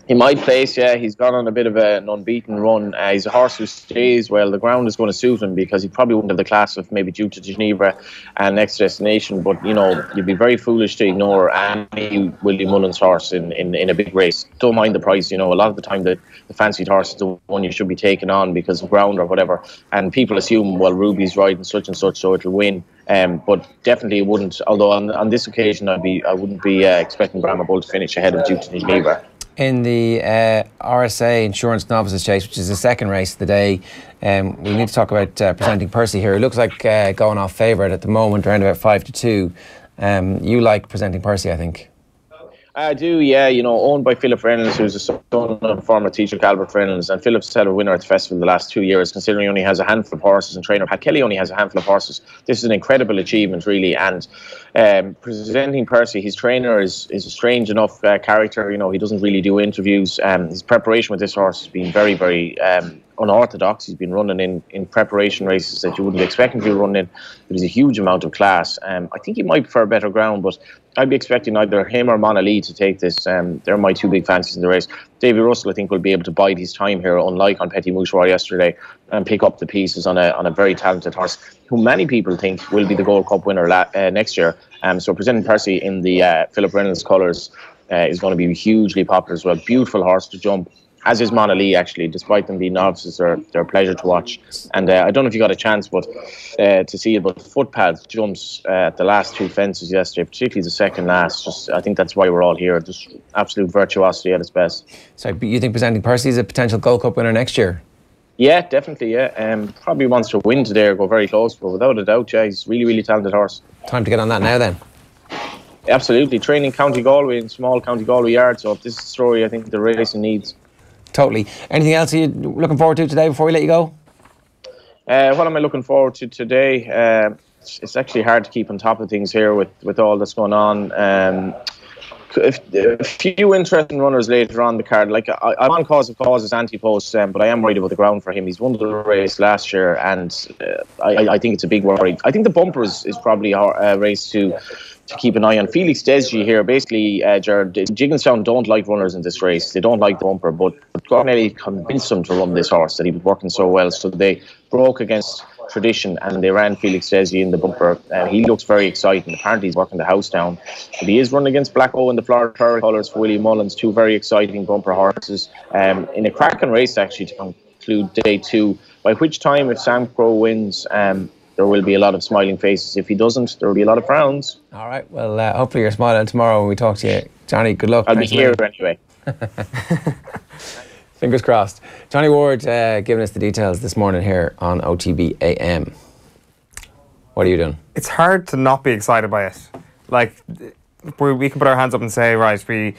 He might place, yeah. He's gone on a bit of an unbeaten run. He's a horse who stays well. The ground is going to suit him because he probably wouldn't have the class of maybe Duke de Ginevra and Next Destination. But, you know, you'd be very foolish to ignore any Willie Mullins horse in a big race. Don't mind the price, you know. A lot of the time the fancied horse is the one you should be taking on because of ground or whatever. And people assume, well, Ruby's riding such and such, so it'll win. But definitely it wouldn't. Although on this occasion, I wouldn't be expecting Brahma Bull to finish ahead of Duke de Ginevra. In the RSA Insurance Novices Chase, which is the second race of the day, we need to talk about Presenting Percy here. It looks like going off favourite at the moment, around about 5 to 2. You like Presenting Percy, I think. I do, yeah. You know, owned by Philip Reynolds, who's a son of former teacher Albert Reynolds, and Philip's had a winner at the festival the last 2 years, considering he only has a handful of horses, and trainer Pat Kelly only has a handful of horses. This is an incredible achievement, really. And Presenting Percy, his trainer is a strange enough character. You know, he doesn't really do interviews. His preparation with this horse has been very, very unorthodox. He's been running in preparation races that you wouldn't expect him to be running in. There's a huge amount of class. I think he might prefer better ground, but I'd be expecting either him or Mona Lee to take this. They're my two big fancies in the race. Davy Russell, I think, will be able to bide his time here, unlike on Petit Mouchoir yesterday, and pick up the pieces on a very talented horse, who many people think will be the Gold Cup winner next year. So Presenting Percy in the Philip Reynolds colours is going to be hugely popular as well. Beautiful horse to jump, as is Mona Lee, actually. Despite them being novices, they're a pleasure to watch. And I don't know if you got a chance to see it, but footpath jumps at the last two fences yesterday, particularly the second last. I think that's why we're all here. Just absolute virtuosity at its best. So you think Presenting Percy is a potential Gold Cup winner next year? Yeah, definitely, yeah. Probably wants to win today or go very close, but without a doubt, yeah, he's a really, really talented horse. Time to get on that now then. Absolutely. Training County Galway in small County Galway yard, so if this is the story I think the racing needs. Totally. Anything else you're looking forward to today before we let you go? What am I looking forward to today? It's actually hard to keep on top of things here with all that's going on. A few interesting runners later on the card. Like I'm on Cause of Causes anti-post, but I am worried about the ground for him. He's won the race last year, and I think it's a big worry. I think the bumper is probably a race to keep an eye on. Felix Desgy here, basically, Jared, Jigginstown don't like runners in this race. They don't like the bumper, but Cornelli convinced them to run this horse, that he was working so well. So they broke against tradition and they ran Felix Desgy in the bumper. He looks very exciting. Apparently he's working the house down. But he is running against Black O in the Florida Terror colours for Willie Mullins, two very exciting bumper horses. In a cracking race, actually, to conclude day two. by which time, if Sam Crow wins, there will be a lot of smiling faces. If he doesn't, there will be a lot of frowns. All right. Well, hopefully you're smiling tomorrow when we talk to you. Johnny, good luck. I'll be here anyway. Fingers crossed. Johnny Ward giving us the details this morning here on OTB AM. What are you doing? It's hard to not be excited by it. Like, we can put our hands up and say, right, we'll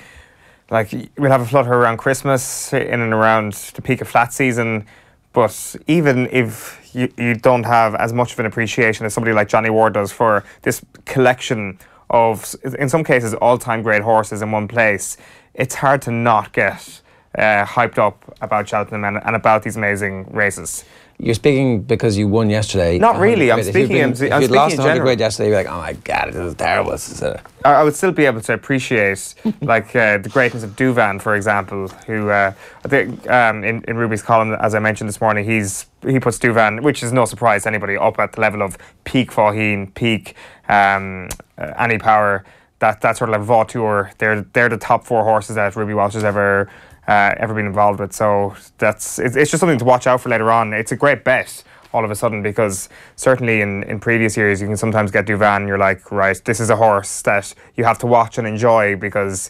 have a flutter around Christmas, in and around the peak of flat season. But even if you don't have as much of an appreciation as somebody like Johnny Ward does for this collection of, in some cases, all-time great horses in one place, it's hard to not get hyped up about Cheltenham and about these amazing races. You're speaking because you won yesterday. Not really. I'm speaking in general. If you'd lost 100 quid yesterday, you'd be like, oh my God, this is terrible. I would still be able to appreciate like the greatness of Devin, for example, who I think in Ruby's column, as I mentioned this morning, he puts Devin, which is no surprise to anybody, up at the level of peak Faugheen, peak Annie Power, that sort of level of Vautour. They're the top 4 horses that Ruby Walsh has ever been involved with. So it's just something to watch out for later on. It's a great bet all of a sudden, because certainly in previous years you can sometimes get Devin and you're like, right, this is a horse that you have to watch and enjoy because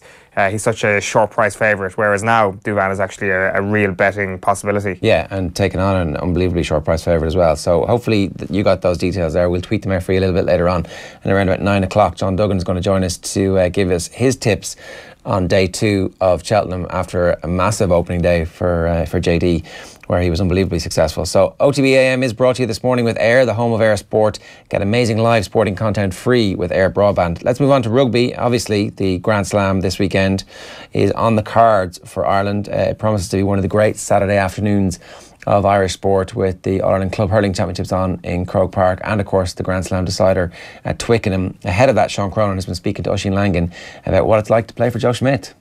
he's such a short price favourite, whereas now Devin is actually a real betting possibility. Yeah, and taking on an unbelievably short price favourite as well. So hopefully you got those details there. We'll tweet them out for you a little bit later on, and around about 9 o'clock John Duggan is going to join us to give us his tips on day 2 of Cheltenham after a massive opening day for JD, where he was unbelievably successful. So OTB AM is brought to you this morning with Air, the home of Air Sport. Get amazing live sporting content free with Air Broadband. Let's move on to rugby. Obviously, the Grand Slam this weekend is on the cards for Ireland. It promises to be one of the great Saturday afternoons of Irish sport, with the All-Ireland Club Hurling Championships on in Croke Park, and of course the Grand Slam decider at Twickenham. Ahead of that, Sean Cronin has been speaking to Oisin Langan about what it's like to play for Joe Schmidt.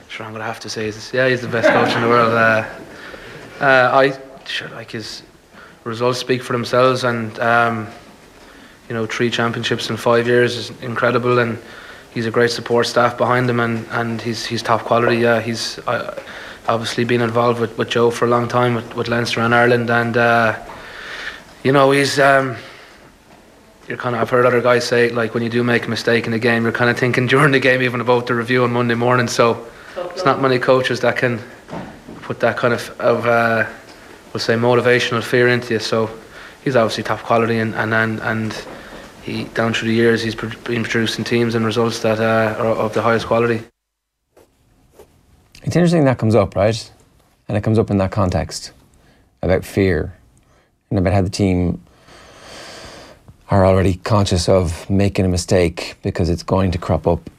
Sure, I'm gonna have to say he's the best coach in the world. His results speak for themselves, and 3 championships in 5 years is incredible, and he's a great support staff behind him, and he's top quality. Yeah, he's obviously been involved with Joe for a long time with Leinster and Ireland, and he's I've heard other guys say, like, when you do make a mistake in the game, you're kind of thinking during the game even about the review on Monday morning. So it's not many coaches that can put that kind of we'll say motivational fear into you. So he's obviously top quality, and he, down through the years, he's been producing teams and results that are of the highest quality. It's interesting that comes up, right? And it comes up in that context about fear and about how the team are already conscious of making a mistake because it's going to crop up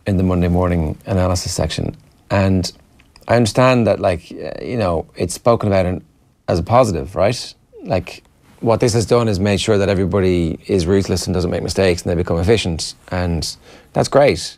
in the Monday morning analysis section. And I understand that, it's spoken about as a positive, right? Like, what this has done is made sure that everybody is ruthless and doesn't make mistakes and they become efficient. And that's great.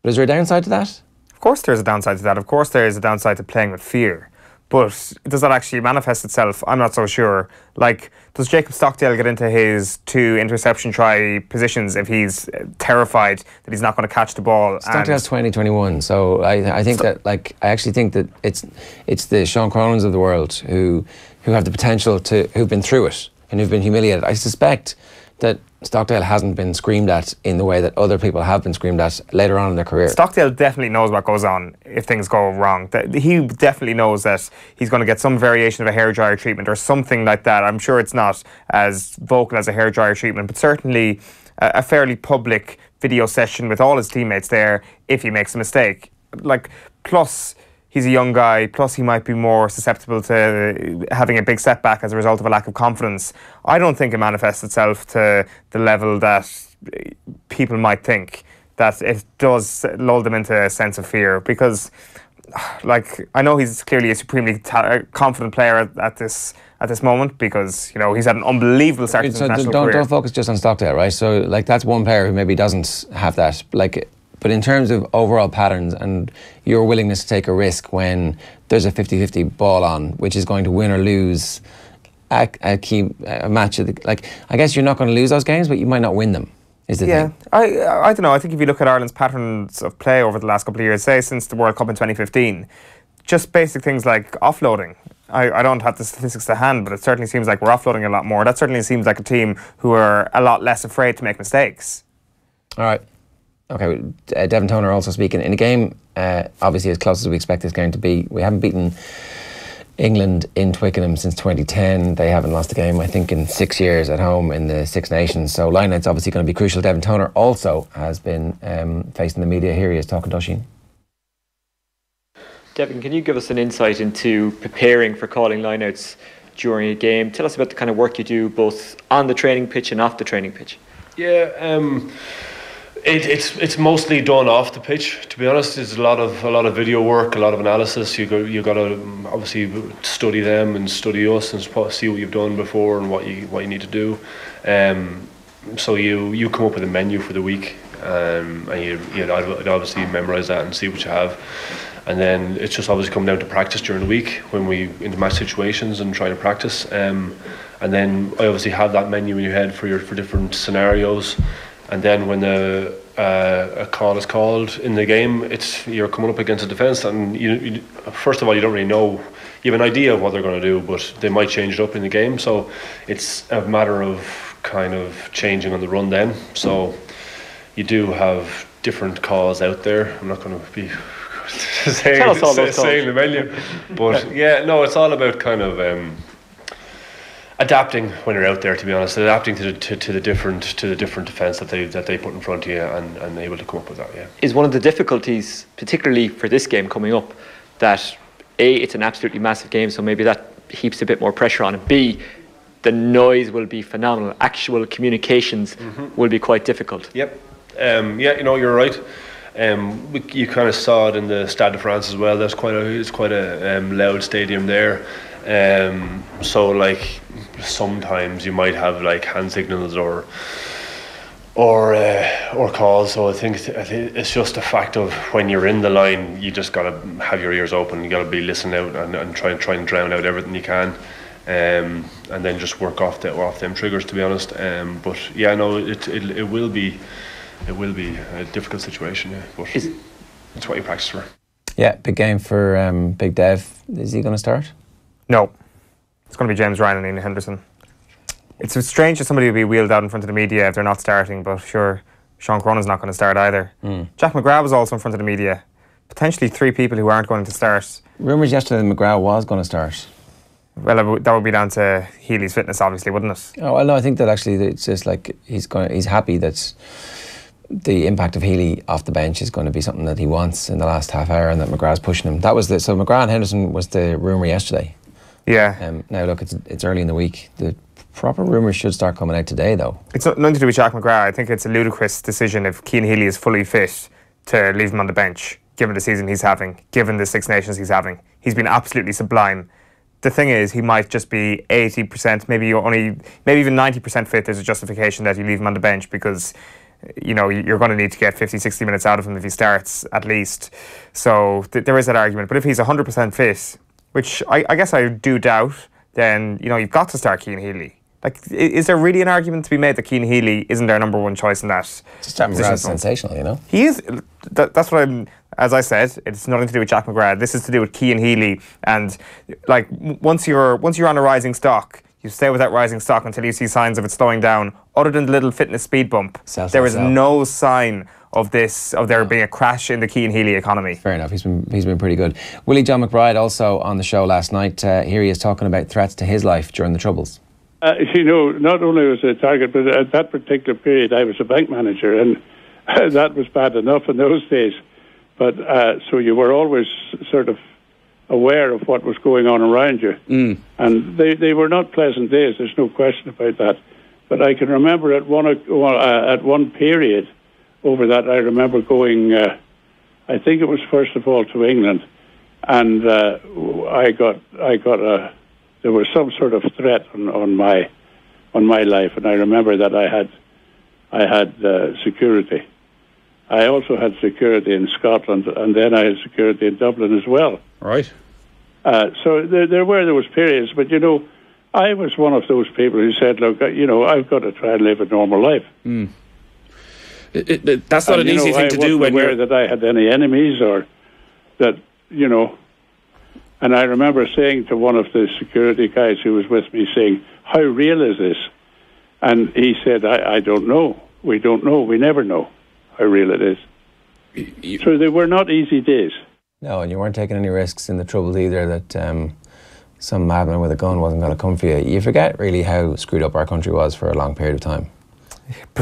But is there a downside to that? Of course there's a downside to that. Of course there is a downside to playing with fear. But does that actually manifest itself? I'm not so sure. Like, does Jacob Stockdale get into his 2 interception try positions if he's terrified that he's not going to catch the ball? Stockdale's 2021, so I think I actually think that it's the Sean Cronins of the world who have the potential who've been through it and who've been humiliated. I suspect that Stockdale hasn't been screamed at in the way that other people have been screamed at later on in their career. Stockdale definitely knows what goes on if things go wrong. He definitely knows that he's going to get some variation of a hairdryer treatment or something like that. I'm sure it's not as vocal as a hairdryer treatment, but certainly a fairly public video session with all his teammates there if he makes a mistake. Plus, he's a young guy, plus he might be more susceptible to having a big setback as a result of a lack of confidence. I don't think it manifests itself to the level that people might think, that it does lull them into a sense of fear, because I know he's clearly a supremely confident player at this moment, because he's had an unbelievable start to his international career. Don't focus just on Stockdale, right? So that's one player who maybe doesn't have that. But in terms of overall patterns and your willingness to take a risk when there's a 50-50 ball on, which is going to win or lose a match, I guess you're not going to lose those games, but you might not win them, is the thing. I don't know. I think if you look at Ireland's patterns of play over the last couple of years, say since the World Cup in 2015, just basic things like offloading I don't have the statistics to hand, but it certainly seems like we're offloading a lot more. That certainly seems like a team who are a lot less afraid to make mistakes. All right. Okay, Devin Toner also speaking. In a game, obviously as close as we expect this game to be, we haven't beaten England in Twickenham since 2010. They haven't lost a game, I think, in 6 years at home in the Six Nations. So line-out's obviously going to be crucial. Devin Toner also has been facing the media. Here he is talking to Sheahan. Devin, can you give us an insight into preparing for calling lineouts during a game? Tell us about the kind of work you do both on the training pitch and off the training pitch. Yeah, it's mostly done off the pitch. To be honest, there's a lot of video work, a lot of analysis. You got to obviously study them and study us and see what you've done before and what you need to do. So you come up with a menu for the week, and you'd obviously memorise that and see what you have. And then it's just obviously come down to practice during the week when we into match situations and try to practice. And then I obviously have that menu in your head for different scenarios. And then when a call is called in the game, you're coming up against a defence, and you first of all you don't really know. You have an idea of what they're going to do, but they might change it up in the game. So it's a matter of kind of changing on the run then. So you do have different calls out there. I'm not going to be saying the menu, but yeah, no, it's all about kind of adapting when you're out there. To be honest, adapting to the different defence that they put in front of you, and able to come up with that. Yeah, is one of the difficulties, particularly for this game coming up, that A, it's an absolutely massive game, so maybe that heaps a bit more pressure on it. B, the noise will be phenomenal. Actual communications will be quite difficult. Yep. Yeah, you're right. You kind of saw it in the Stade de France as well. It's quite a loud stadium there. So like sometimes you might have like hand signals or calls. So I think it's just a fact of when you're in the line, you just gotta have your ears open. You gotta be listening out and try and drown out everything you can. And then just work off them triggers, to be honest. But yeah, no, it will be a difficult situation, yeah, but it's what you practice for. Yeah, big game for Big Dev. Is he going to start? No. It's going to be James Ryan and Ian Henderson. It's strange that somebody would be wheeled out in front of the media if they're not starting, but sure, Sean Cronin's not going to start either. Jack McGrath was also in front of the media. Potentially 3 people who aren't going to start. Rumours yesterday that McGrath was going to start. Well, that would be down to Healy's fitness, obviously, wouldn't it? Oh, well, no, I think that actually it's just like he's happy that the impact of Healy off the bench is going to be something that he wants in the last half hour, and that McGrath's pushing him. So McGrath and Henderson was the rumour yesterday. Yeah. Now look, it's early in the week. The proper rumours should start coming out today, though. It's nothing to do with Jack McGrath. I think it's a ludicrous decision if Cian Healy is fully fit to leave him on the bench, given the season he's having, given the Six Nations he's having. He's been absolutely sublime. The thing is, he might just be 80%, maybe even 90% fit. There's a justification that you leave him on the bench because you're going to need to get 50-60 minutes out of him if he starts at least. So there is that argument. But if he's 100% fit, which I guess I do doubt, then you've got to start Cian Healy. Like, is there really an argument to be made that Cian Healy isn't their number one choice in that? Just Jack McGrath's sensational, He is. That's what I'm. As I said, it's nothing to do with Jack McGrath. This is to do with Cian Healy. And like once you're on a rising stock, you stay with that rising stock until you see signs of it slowing down. Other than the little fitness speed bump, there is no sign of there being a crash in the Cian Healy economy. Fair enough. He's been pretty good. Willie John McBride also on the show last night. Here he is talking about threats to his life during the Troubles. Not only was it a target, but at that particular period, I was a bank manager, and that was bad enough in those days. But so you were always sort of aware of what was going on around you. And they were not pleasant days, there's no question about that. But I can remember at one period over that, I remember going, I think it was first of all to England, and there was some sort of threat on my life, and I remember that I had security. I also had security in Scotland, and then I had security in Dublin as well. Right. So there was periods, but I was one of those people who said, look, I've got to try and live a normal life. That's not an easy thing to do when you're aware that I had any enemies or that, And I remember saying to one of the security guys who was with me, saying, "How real is this?" And he said, I don't know. We don't know. We never know how real it is. So they were not easy days. No, and you weren't taking any risks in the Troubles either, that some madman with a gun wasn't going to come for you. You forget really how screwed up our country was for a long period of time.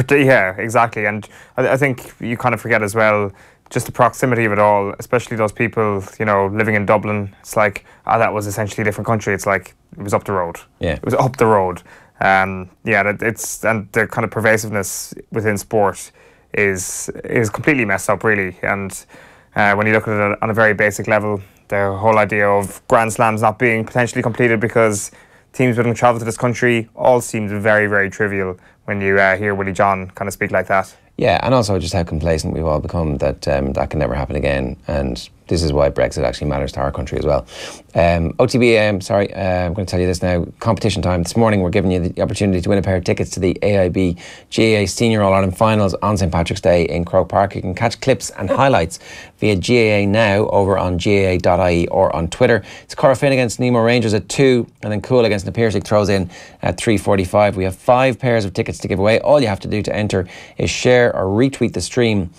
Yeah, exactly. And I think you kind of forget as well just the proximity of it all, especially those people, you know, living in Dublin. It's like, that was essentially a different country. It's like, it was up the road. Yeah. It was up the road. And the kind of pervasiveness within sport is completely messed up, really. And when you look at it on a very basic level, the whole idea of Grand Slams not being potentially completed because teams wouldn't travel to this country all seems very, very trivial when you hear Willie John kind of speak like that. Yeah, and also just how complacent we've all become that that can never happen again. And this is why Brexit actually matters to our country as well. OTB AM, I'm going to tell you this now. Competition time. This morning we're giving you the opportunity to win a pair of tickets to the AIB GAA Senior All-Ireland Finals on St Patrick's Day in Croke Park. You can catch clips and highlights via GAA Now over on GAA.ie or on Twitter. It's Corofin against Nemo Rangers at 2, and then Cool against Napirsig throws in at 3:45. We have 5 pairs of tickets to give away. All you have to do to enter is share or retweet the stream.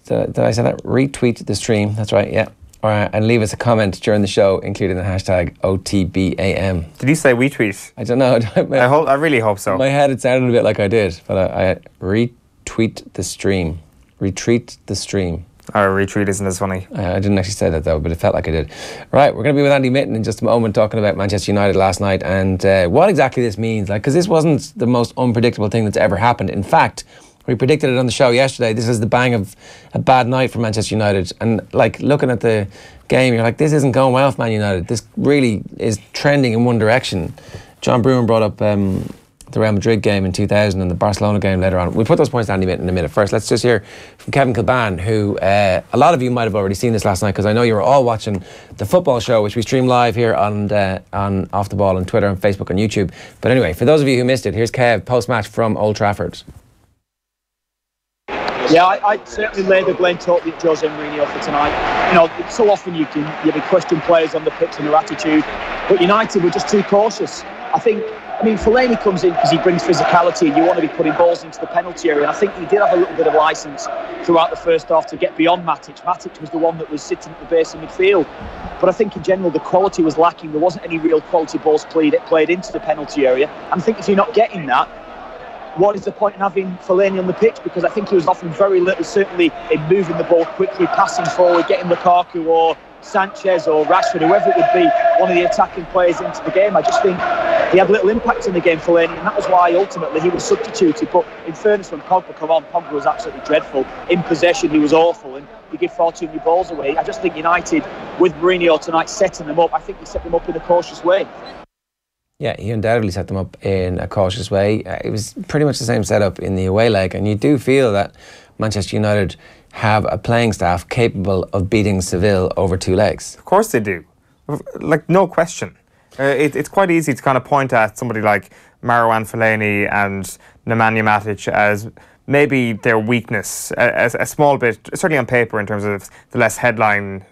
Did I say that? Retweet the stream. That's right, yeah. And leave us a comment during the show, including the hashtag OTB AM. Did you say retweet? I don't know. I really hope so. In my head, it sounded a bit like I did, but I retweet the stream. Retweet the stream. Retweet isn't as funny. I didn't actually say that though, but it felt like I did. Right, we're going to be with Andy Mitten in just a moment, talking about Manchester United last night and what exactly this means. Because this wasn't the most unpredictable thing that's ever happened. In fact, we predicted it on the show yesterday. This is the bang of a bad night for Manchester United. And like looking at the game, you're like, this isn't going well for Man United. This really is trending in one direction. John Bruin brought up the Real Madrid game in 2000 and the Barcelona game later on. We'll put those points to Andy Mitten in a minute. First, let's just hear from Kevin Kilban, who a lot of you might have already seen this last night, because I know you were all watching the football show, which we stream live here on Off the Ball on Twitter and Facebook and YouTube. But anyway, for those of you who missed it, here's Kev post-match from Old Trafford. Yeah, I certainly lay the blame totally at Jose Mourinho for tonight. You know, so often you can question players on the pitch and their attitude, but United were just too cautious. I mean, Fellaini comes in because he brings physicality and you want to be putting balls into the penalty area. And I think he did have a little bit of licence throughout the first half to get beyond Matic. Matic was the one that was sitting at the base of midfield. But I think in general the quality was lacking. There wasn't any real quality balls played into the penalty area. And I think if you're not getting that, what is the point in having Fellaini on the pitch? Because I think he was offering very little, certainly in moving the ball quickly, passing forward, getting Lukaku or Sanchez or Rashford, whoever it would be, one of the attacking players into the game. I just think he had little impact in the game, Fellaini, and that was why ultimately he was substituted. But in fairness, when Pogba came on, Pogba was absolutely dreadful. In possession, he was awful, and he gave far too many balls away. I just think United, with Mourinho tonight setting them up, I think he set them up in a cautious way. Yeah, he undoubtedly set them up in a cautious way. It was pretty much the same setup in the away leg, and you do feel that Manchester United have a playing staff capable of beating Seville over 2 legs. Of course they do. Like, no question. It's quite easy to kind of point at somebody like Marouane Fellaini and Nemanja Matic as maybe their weakness, a small bit, certainly on paper, in terms of the least headline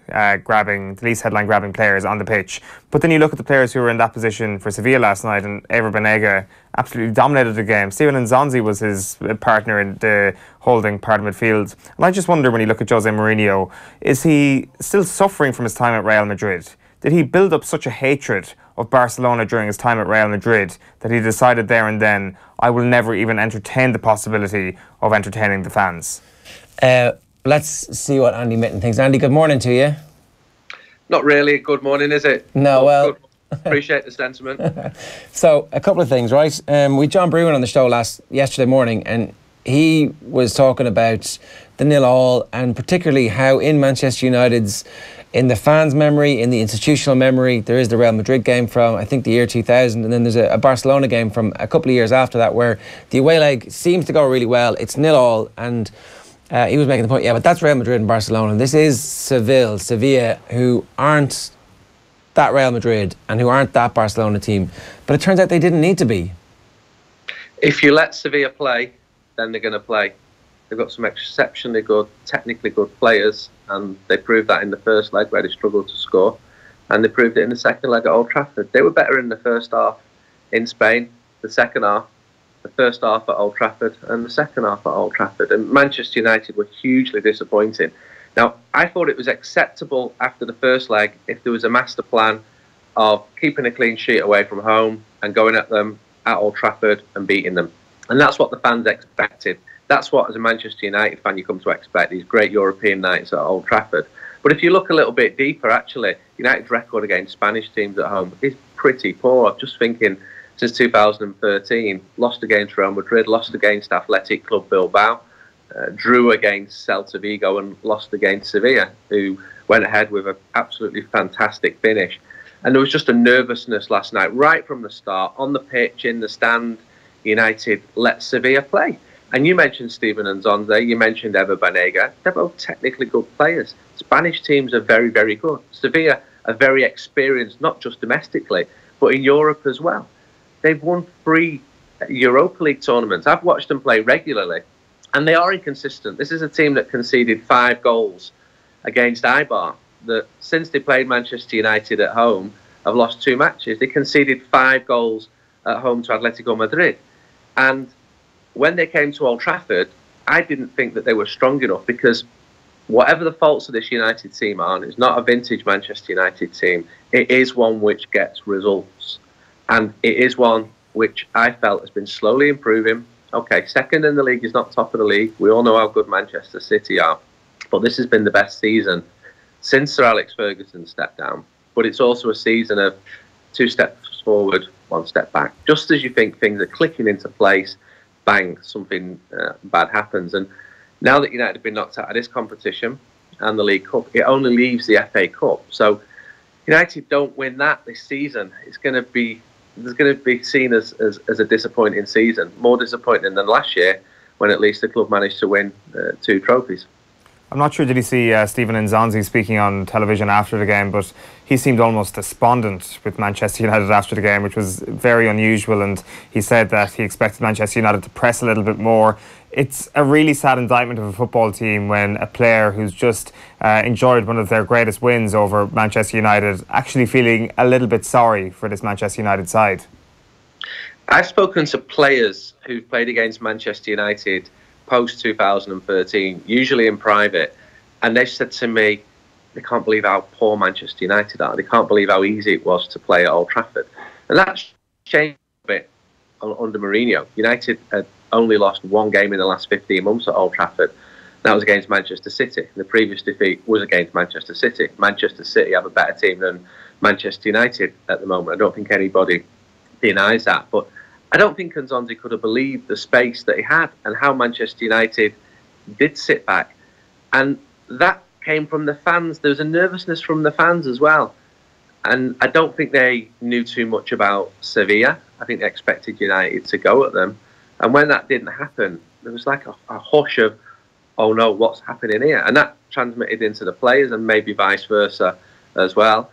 grabbing players on the pitch. But then you look at the players who were in that position for Sevilla last night, and Ever Banega absolutely dominated the game. Steven Nzonzi was his partner in the holding part of midfield. And I just wonder, when you look at Jose Mourinho, is he still suffering from his time at Real Madrid? Did he build up such a hatred of Barcelona during his time at Real Madrid that he decided there and then, I will never even entertain the possibility of entertaining the fans? Let's see what Andy Mitten thinks. Andy, good morning to you. Not really good morning, is it? No, well... Appreciate the sentiment. So, a couple of things, right? We had John Bruin on the show yesterday morning, and he was talking about the 0-0 and particularly how in Manchester United's, in the fans' memory, in the institutional memory, there is the Real Madrid game from, I think, the year 2000, and then there's a Barcelona game from a couple of years after that where the away leg seems to go really well. It's 0-0, and he was making the point, yeah, but that's Real Madrid and Barcelona. This is Sevilla, who aren't that Real Madrid and who aren't that Barcelona team. But it turns out they didn't need to be. If you let Sevilla play, then they're going to play. They've got some exceptionally good, technically good players, and they proved that in the first leg where they struggled to score, and they proved it in the second leg at Old Trafford. They were better in the first half in Spain, the second half, the first half at Old Trafford, and the second half at Old Trafford. And Manchester United were hugely disappointing. Now, I thought it was acceptable after the first leg if there was a master plan of keeping a clean sheet away from home and going at them at Old Trafford and beating them. And that's what the fans expected. That's what, as a Manchester United fan, you come to expect, these great European nights at Old Trafford. But if you look a little bit deeper, actually, United's record against Spanish teams at home is pretty poor. I'm just thinking, since 2013, lost against Real Madrid, lost against Athletic Club Bilbao, drew against Celta Vigo and lost against Sevilla, who went ahead with an absolutely fantastic finish. And there was just a nervousness last night, right from the start, on the pitch, in the stand. United let Sevilla play. And you mentioned Steven Nzonzi, you mentioned Ever Banega. They're both technically good players. Spanish teams are very, very good. Sevilla are very experienced, not just domestically, but in Europe as well. They've won 3 Europa League tournaments. I've watched them play regularly, and they are inconsistent. This is a team that conceded 5 goals against Eibar, that since they played Manchester United at home, have lost 2 matches. They conceded 5 goals at home to Atletico Madrid. And when they came to Old Trafford, I didn't think that they were strong enough, because whatever the faults of this United team are, and it's not a vintage Manchester United team, it is one which gets results. And it is one which I felt has been slowly improving. Okay, second in the league is not top of the league. We all know how good Manchester City are. But this has been the best season since Sir Alex Ferguson stepped down. But it's also a season of 2 steps forward, 1 step back. Just as you think things are clicking into place, bang, something bad happens. And now that United have been knocked out of this competition and the League Cup, it only leaves the FA Cup. So United don't win that this season, it's going to be seen as a disappointing season, more disappointing than last year, when at least the club managed to win 2 trophies. I'm not sure, did he see Steven Nzonzi speaking on television after the game, but he seemed almost despondent with Manchester United after the game, which was very unusual, and he said that he expected Manchester United to press a little bit more. It's a really sad indictment of a football team when a player who's just enjoyed one of their greatest wins over Manchester United actually feeling a little bit sorry for this Manchester United side. I've spoken to players who've played against Manchester United post-2013, usually in private, and they've said to me they can't believe how poor Manchester United are. They can't believe how easy it was to play at Old Trafford. And that's changed a bit under Mourinho. United had only lost 1 game in the last 15 months at Old Trafford. That was against Manchester City. The previous defeat was against Manchester City. Manchester City have a better team than Manchester United at the moment. I don't think anybody denies that. But I don't think Nzonzi could have believed the space that he had and how Manchester United did sit back. And that came from the fans. There was a nervousness from the fans as well. And I don't think they knew too much about Sevilla. I think they expected United to go at them. And when that didn't happen, there was like a hush of, oh no, what's happening here? And that transmitted into the players and maybe vice versa as well.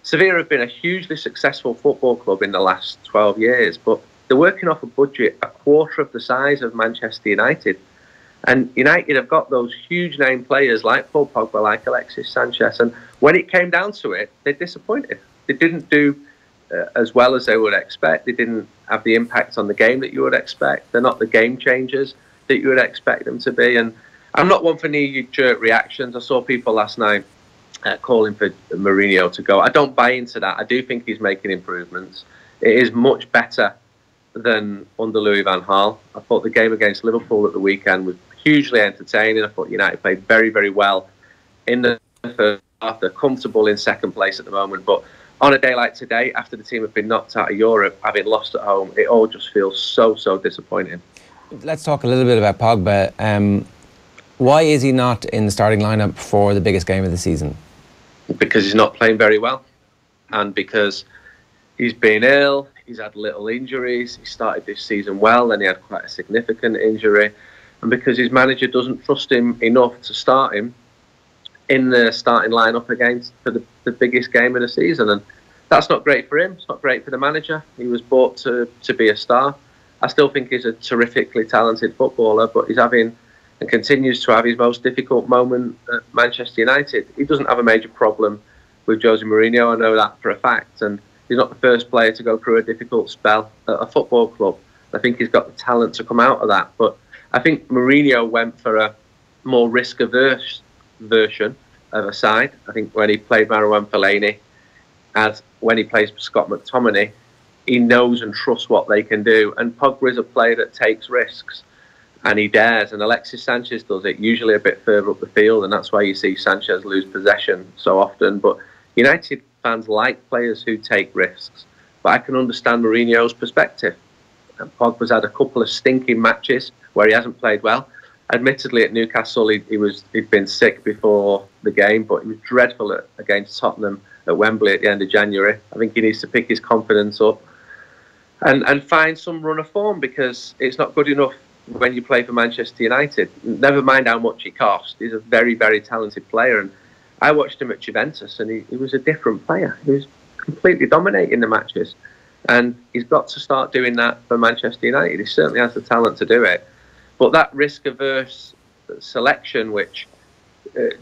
Sevilla have been a hugely successful football club in the last 12 years, but they're working off a budget a quarter of the size of Manchester United. And United have got those huge name players like Paul Pogba, like Alexis Sanchez. And when it came down to it, they disappointed. They didn't do as well as they would expect. They didn't have the impact on the game that you would expect. They're not the game changers that you would expect them to be. And I'm not one for knee-jerk reactions. I saw people last night calling for Mourinho to go. I don't buy into that. I do think he's making improvements. It is much better than under Louis van Gaal. I thought the game against Liverpool at the weekend was hugely entertaining. I thought United played very, very well in the first half. They're comfortable in second place at the moment. But on a day like today, after the team have been knocked out of Europe, having lost at home, it all just feels so, so disappointing. Let's talk a little bit about Pogba. Why is he not in the starting lineup for the biggest game of the season? Because he's not playing very well, and because he's been ill. He's had little injuries. He started this season well, then he had quite a significant injury, and because his manager doesn't trust him enough to start him in the starting lineup against for the biggest game of the season. And that's not great for him. It's not great for the manager. He was bought to be a star. I still think he's a terrifically talented footballer, but he's having and continues to have his most difficult moment at Manchester United. He doesn't have a major problem with Jose Mourinho, I know that for a fact, and he's not the first player to go through a difficult spell at a football club. I think he's got the talent to come out of that, but I think Mourinho went for a more risk-averse version of a side. I think when he played Marouane Fellaini, as when he plays Scott McTominay, he knows and trusts what they can do, and Pogba is a player that takes risks and he dares, and Alexis Sanchez does it, usually a bit further up the field, and that's why you see Sanchez lose possession so often. But United fans like players who take risks, but I can understand Mourinho's perspective. And Pogba's had a couple of stinking matches where he hasn't played well. Admittedly, at Newcastle, he'd been sick before the game, but he was dreadful against Tottenham at Wembley at the end of January. I think he needs to pick his confidence up and find some run of form, because it's not good enough when you play for Manchester United. Never mind how much he cost. He's a very, very talented player, and I watched him at Juventus, and he was a different player. He was completely dominating the matches, and he's got to start doing that for Manchester United. He certainly has the talent to do it. But that risk-averse selection which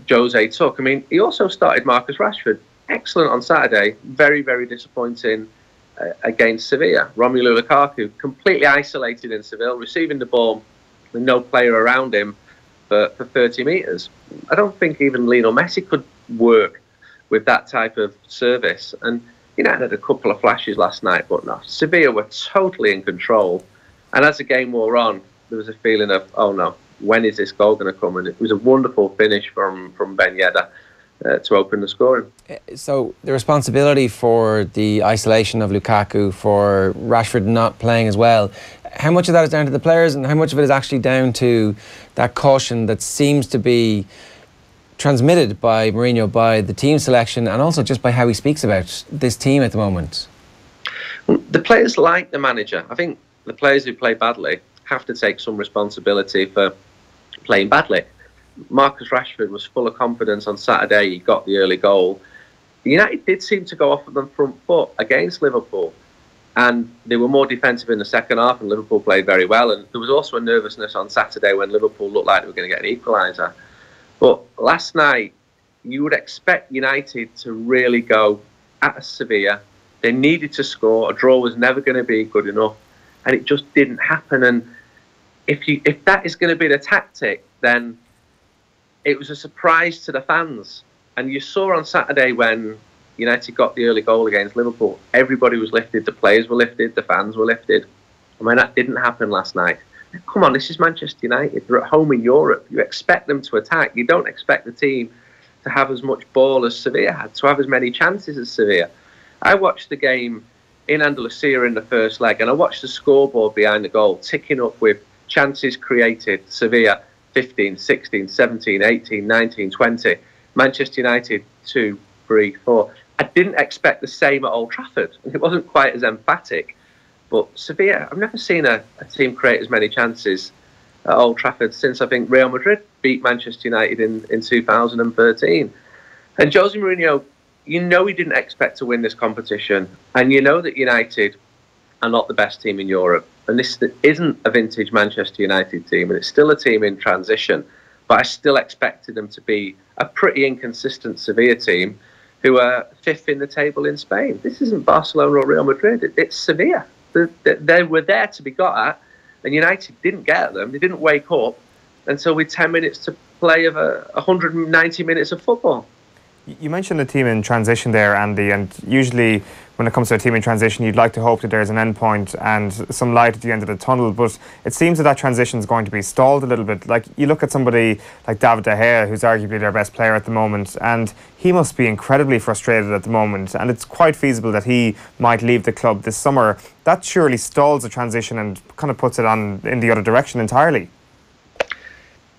Jose took, I mean, he also started Marcus Rashford. Excellent on Saturday, very, very disappointing against Sevilla. Romelu Lukaku, completely isolated in Sevilla, receiving the ball with no player around him for 30 metres. I don't think even Lionel Messi could work with that type of service. And United had a couple of flashes last night, but no, Sevilla were totally in control. And as the game wore on, there was a feeling of, oh no, when is this goal going to come? And it was a wonderful finish from Ben Yedder to open the scoring. So the responsibility for the isolation of Lukaku, for Rashford not playing as well, how much of that is down to the players, and how much of it is actually down to that caution that seems to be transmitted by Mourinho, by the team selection, and also just by how he speaks about this team at the moment? The players like the manager. I think the players who play badly have to take some responsibility for playing badly. Marcus Rashford was full of confidence on Saturday. He got the early goal. United did seem to go off on the front foot against Liverpool, and they were more defensive in the second half, and Liverpool played very well. And there was also a nervousness on Saturday when Liverpool looked like they were going to get an equaliser. But last night, you would expect United to really go at Sevilla. They needed to score. A draw was never going to be good enough, and it just didn't happen. And if that is going to be the tactic, then it was a surprise to the fans. And you saw on Saturday when United got the early goal against Liverpool, everybody was lifted, the players were lifted, the fans were lifted. I mean, that didn't happen last night. Come on, this is Manchester United. They're at home in Europe. You expect them to attack. You don't expect the team to have as much ball as Sevilla had, to have as many chances as Sevilla. I watched the game in Andalusia in the first leg, and I watched the scoreboard behind the goal ticking up with chances created. Sevilla 15, 16, 17, 18, 19, 20. Manchester United 2, 3, 4. I didn't expect the same at Old Trafford. It wasn't quite as emphatic. But Sevilla, I've never seen a team create as many chances at Old Trafford since I think Real Madrid beat Manchester United in 2013. And Jose Mourinho, you know he didn't expect to win this competition. And you know that United are not the best team in Europe. And this isn't a vintage Manchester United team, and it's still a team in transition. But I still expected them to be a pretty inconsistent Sevilla team who are fifth in the table in Spain. This isn't Barcelona or Real Madrid, it's Sevilla. They were there to be got at, and United didn't get at them. They didn't wake up until with 10 minutes to play of 190 minutes of football. You mentioned the team in transition there, Andy, and usually when it comes to a team in transition, you'd like to hope that there's an end point and some light at the end of the tunnel, but it seems that transition is going to be stalled a little bit. Like, you look at somebody like David De Gea, who's arguably their best player at the moment, and he must be incredibly frustrated at the moment, and it's quite feasible that he might leave the club this summer. That surely stalls the transition and kind of puts it on in the other direction entirely.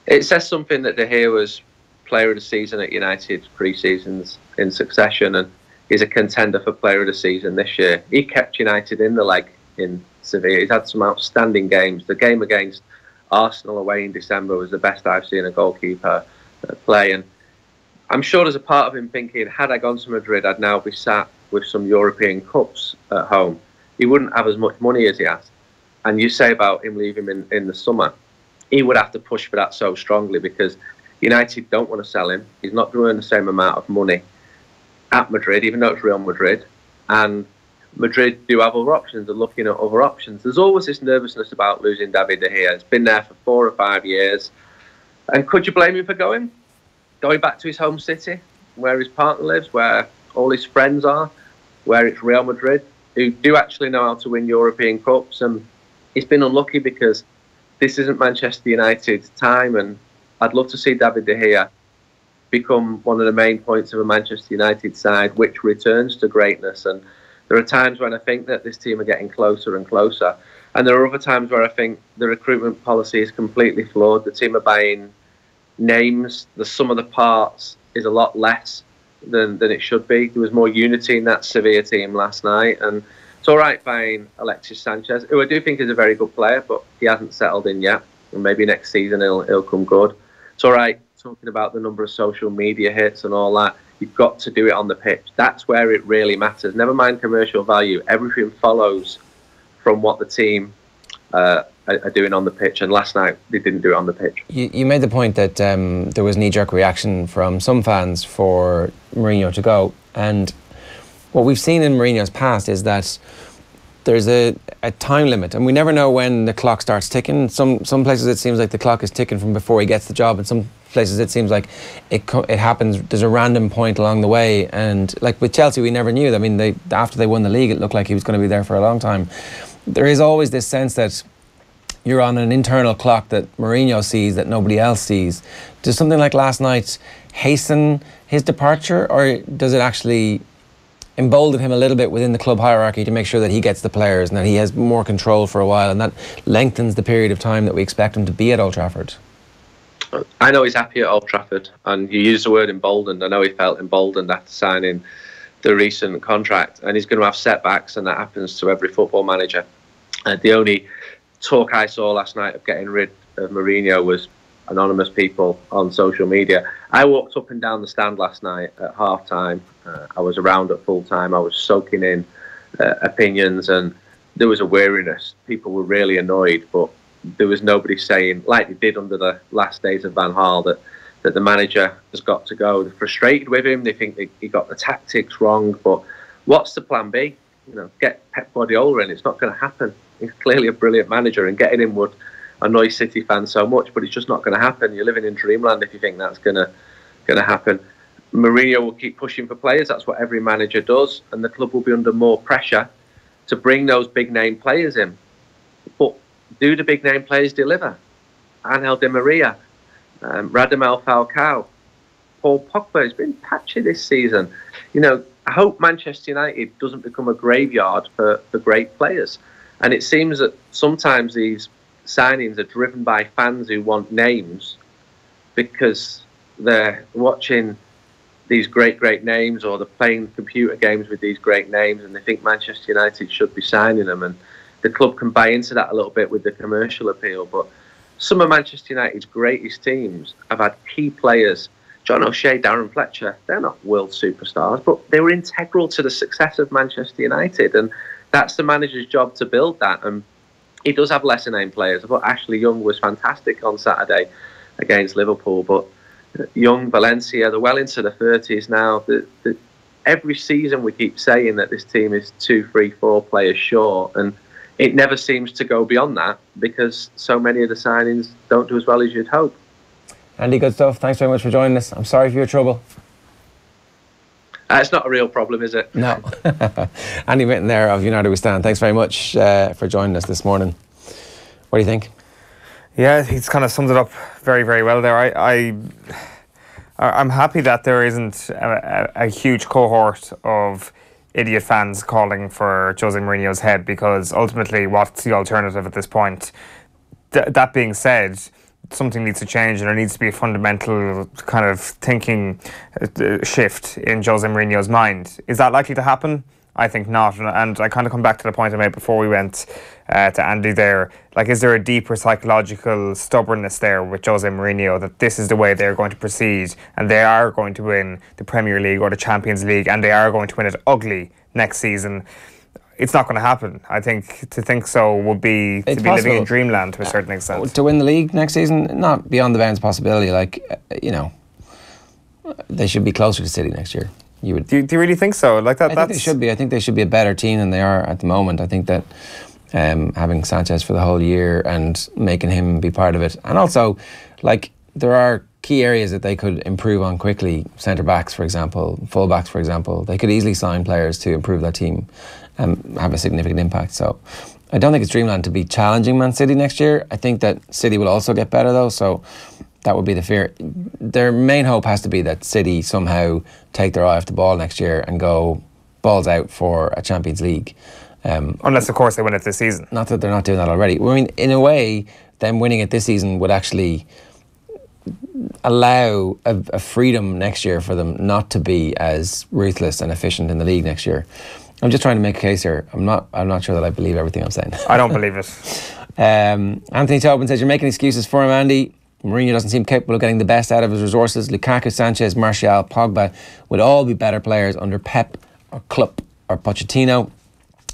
It says something that De Gea was Player of the Season at United 3 seasons in succession, and he's a contender for Player of the Season this year. He kept United in the leg in Sevilla. He's had some outstanding games. The game against Arsenal away in December was the best I've seen a goalkeeper play, and I'm sure there's a part of him thinking, had I gone to Madrid, I'd now be sat with some European Cups at home. He wouldn't have as much money as he has. And you say about him leaving in the summer, he would have to push for that so strongly, because United don't want to sell him. He's not doing the same amount of money at Madrid, even though it's Real Madrid. And Madrid do have other options. They're looking at other options. There's always this nervousness about losing David De Gea. It's been there for 4 or 5 years. And could you blame him for going? Going back to his home city, where his partner lives, where all his friends are, where it's Real Madrid, who do actually know how to win European Cups. And he's been unlucky because this isn't Manchester United's time, and I'd love to see David De Gea become one of the main points of a Manchester United side which returns to greatness. And there are times when I think that this team are getting closer and closer, and there are other times where I think the recruitment policy is completely flawed. The team are buying names, the sum of the parts is a lot less than it should be. There was more unity in that Sevilla team last night, and it's all right buying Alexis Sanchez, who I do think is a very good player, but he hasn't settled in yet, and maybe next season he'll come good. It's all right talking about the number of social media hits and all that. You've got to do it on the pitch. That's where it really matters. Never mind commercial value. Everything follows from what the team are doing on the pitch, and last night they didn't do it on the pitch. You made the point that there was knee-jerk reaction from some fans for Mourinho to go, and what we've seen in Mourinho's past is that there's a time limit, and we never know when the clock starts ticking. Some places it seems like the clock is ticking from before he gets the job, and some places it seems like it happens, there's a random point along the way. And like with Chelsea, we never knew. I mean, after they won the league, it looked like he was going to be there for a long time. There is always this sense that you're on an internal clock that Mourinho sees that nobody else sees. Does something like last night hasten his departure, or does it actually embolden him a little bit within the club hierarchy to make sure that he gets the players and that he has more control for a while, and that lengthens the period of time that we expect him to be at Old Trafford? I know he's happy at Old Trafford, and you use the word emboldened. I know he felt emboldened after signing the recent contract, and he's going to have setbacks, and that happens to every football manager. The only talk I saw last night of getting rid of Mourinho was anonymous people on social media. I walked up and down the stand last night at half-time. I was around at full-time. I was soaking in opinions, and there was a weariness. People were really annoyed, but there was nobody saying, like they did under the last days of Van Gaal, that the manager has got to go. They're frustrated with him. They think he got the tactics wrong. But what's the plan B? Get Pep Guardiola in. It's not going to happen. He's clearly a brilliant manager, and getting him would annoy City fans so much, but it's just not going to happen. You're living in dreamland if you think that's going to happen. Mourinho will keep pushing for players. That's what every manager does, and the club will be under more pressure to bring those big name players in. But do the big name players deliver? Angel Di Maria, Radamel Falcao, Paul Pogba has been patchy this season. I hope Manchester United doesn't become a graveyard for great players. And it seems that sometimes these signings are driven by fans who want names because they're watching these great names, or they're playing computer games with these great names, and they think Manchester United should be signing them. And the club can buy into that a little bit with the commercial appeal. But some of Manchester United's greatest teams have had key players. John O'Shea, Darren Fletcher, they're not world superstars, but they were integral to the success of Manchester United. And that's the manager's job to build that. And he does have lesser name players. I thought Ashley Young was fantastic on Saturday against Liverpool, but Young, Valencia, they're well into the 30s now. Every season we keep saying that this team is 2, 3, 4 players short, and it never seems to go beyond that because so many of the signings don't do as well as you'd hope. Andy, good stuff. Thanks very much for joining us. I'm sorry for your trouble. It's not a real problem, is it? No. Andy Mitten there of United We Stand. Thanks very much for joining us this morning. What do you think? Yeah, he's kind of summed it up very, very well there. I'm happy that there isn't a huge cohort of idiot fans calling for Jose Mourinho's head, because ultimately what's the alternative at this point? That being said, something needs to change, and there needs to be a fundamental kind of thinking shift in Jose Mourinho's mind. Is that likely to happen? I think not. And I kind of come back to the point I made before we went to Andy there. Like, is there a deeper psychological stubbornness there with Jose Mourinho that this is the way they're going to proceed, and they are going to win the Premier League or the Champions League, and they are going to win it ugly next season? it's not going to happen. I think to think so would be to be living in dreamland to a certain extent. To win the league next season, not beyond the bounds possibility. Like, you know, they should be closer to City next year. You would. Do you really think so? Like that? I think they should be. I think they should be a better team than they are at the moment. I think that having Sanchez for the whole year and making him be part of it, and also, like, there are key areas that they could improve on quickly. Centre backs, for example, full backs, for example. They could easily sign players to improve that team and have a significant impact. So I don't think it's dreamland to be challenging Man City next year. I think that City will also get better though, so that would be the fear. Their main hope has to be that City somehow take their eye off the ball next year and go balls out for a Champions League. Unless, of course, they win it this season. Not that they're not doing that already. I mean, in a way, them winning it this season would actually allow a freedom next year for them not to be as ruthless and efficient in the league next year. I'm just trying to make a case here. I'm not sure that I believe everything I'm saying. I don't believe it. Anthony Tobin says, you're making excuses for him, Andy. Mourinho doesn't seem capable of getting the best out of his resources. Lukaku, Sanchez, Martial, Pogba would all be better players under Pep or Klopp or Pochettino.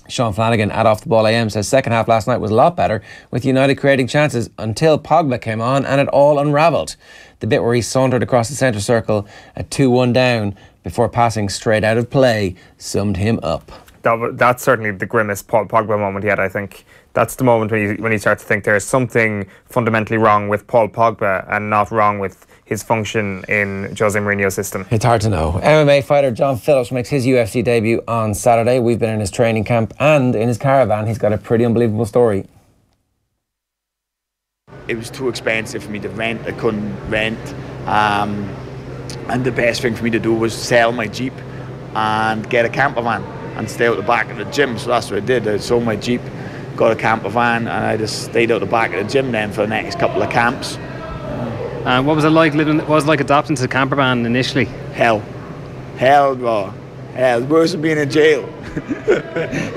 Sean Flanagan at Off the Ball AM says second half last night was a lot better, with United creating chances until Pogba came on and it all unravelled. The bit where he sauntered across the centre circle at 2-1 down before passing straight out of play summed him up. That's certainly the grimmest Paul Pogba moment he had, I think. That's the moment when you start to think there's something fundamentally wrong with Paul Pogba and not wrong with his function in Jose Mourinho's system. It's hard to know. MMA fighter John Phillips makes his UFC debut on Saturday. We've been in his training camp and in his caravan. He's got a pretty unbelievable story. It was too expensive for me to rent. I couldn't rent. And the best thing for me to do was sell my Jeep and get a camper van and stay out the back of the gym. So that's what I did. I sold my Jeep, got a camper van, and I just stayed out the back of the gym then for the next couple of camps. What was it like living? What was it like adopting to the camper van initially? Hell, bro. Hell, worse than being in jail.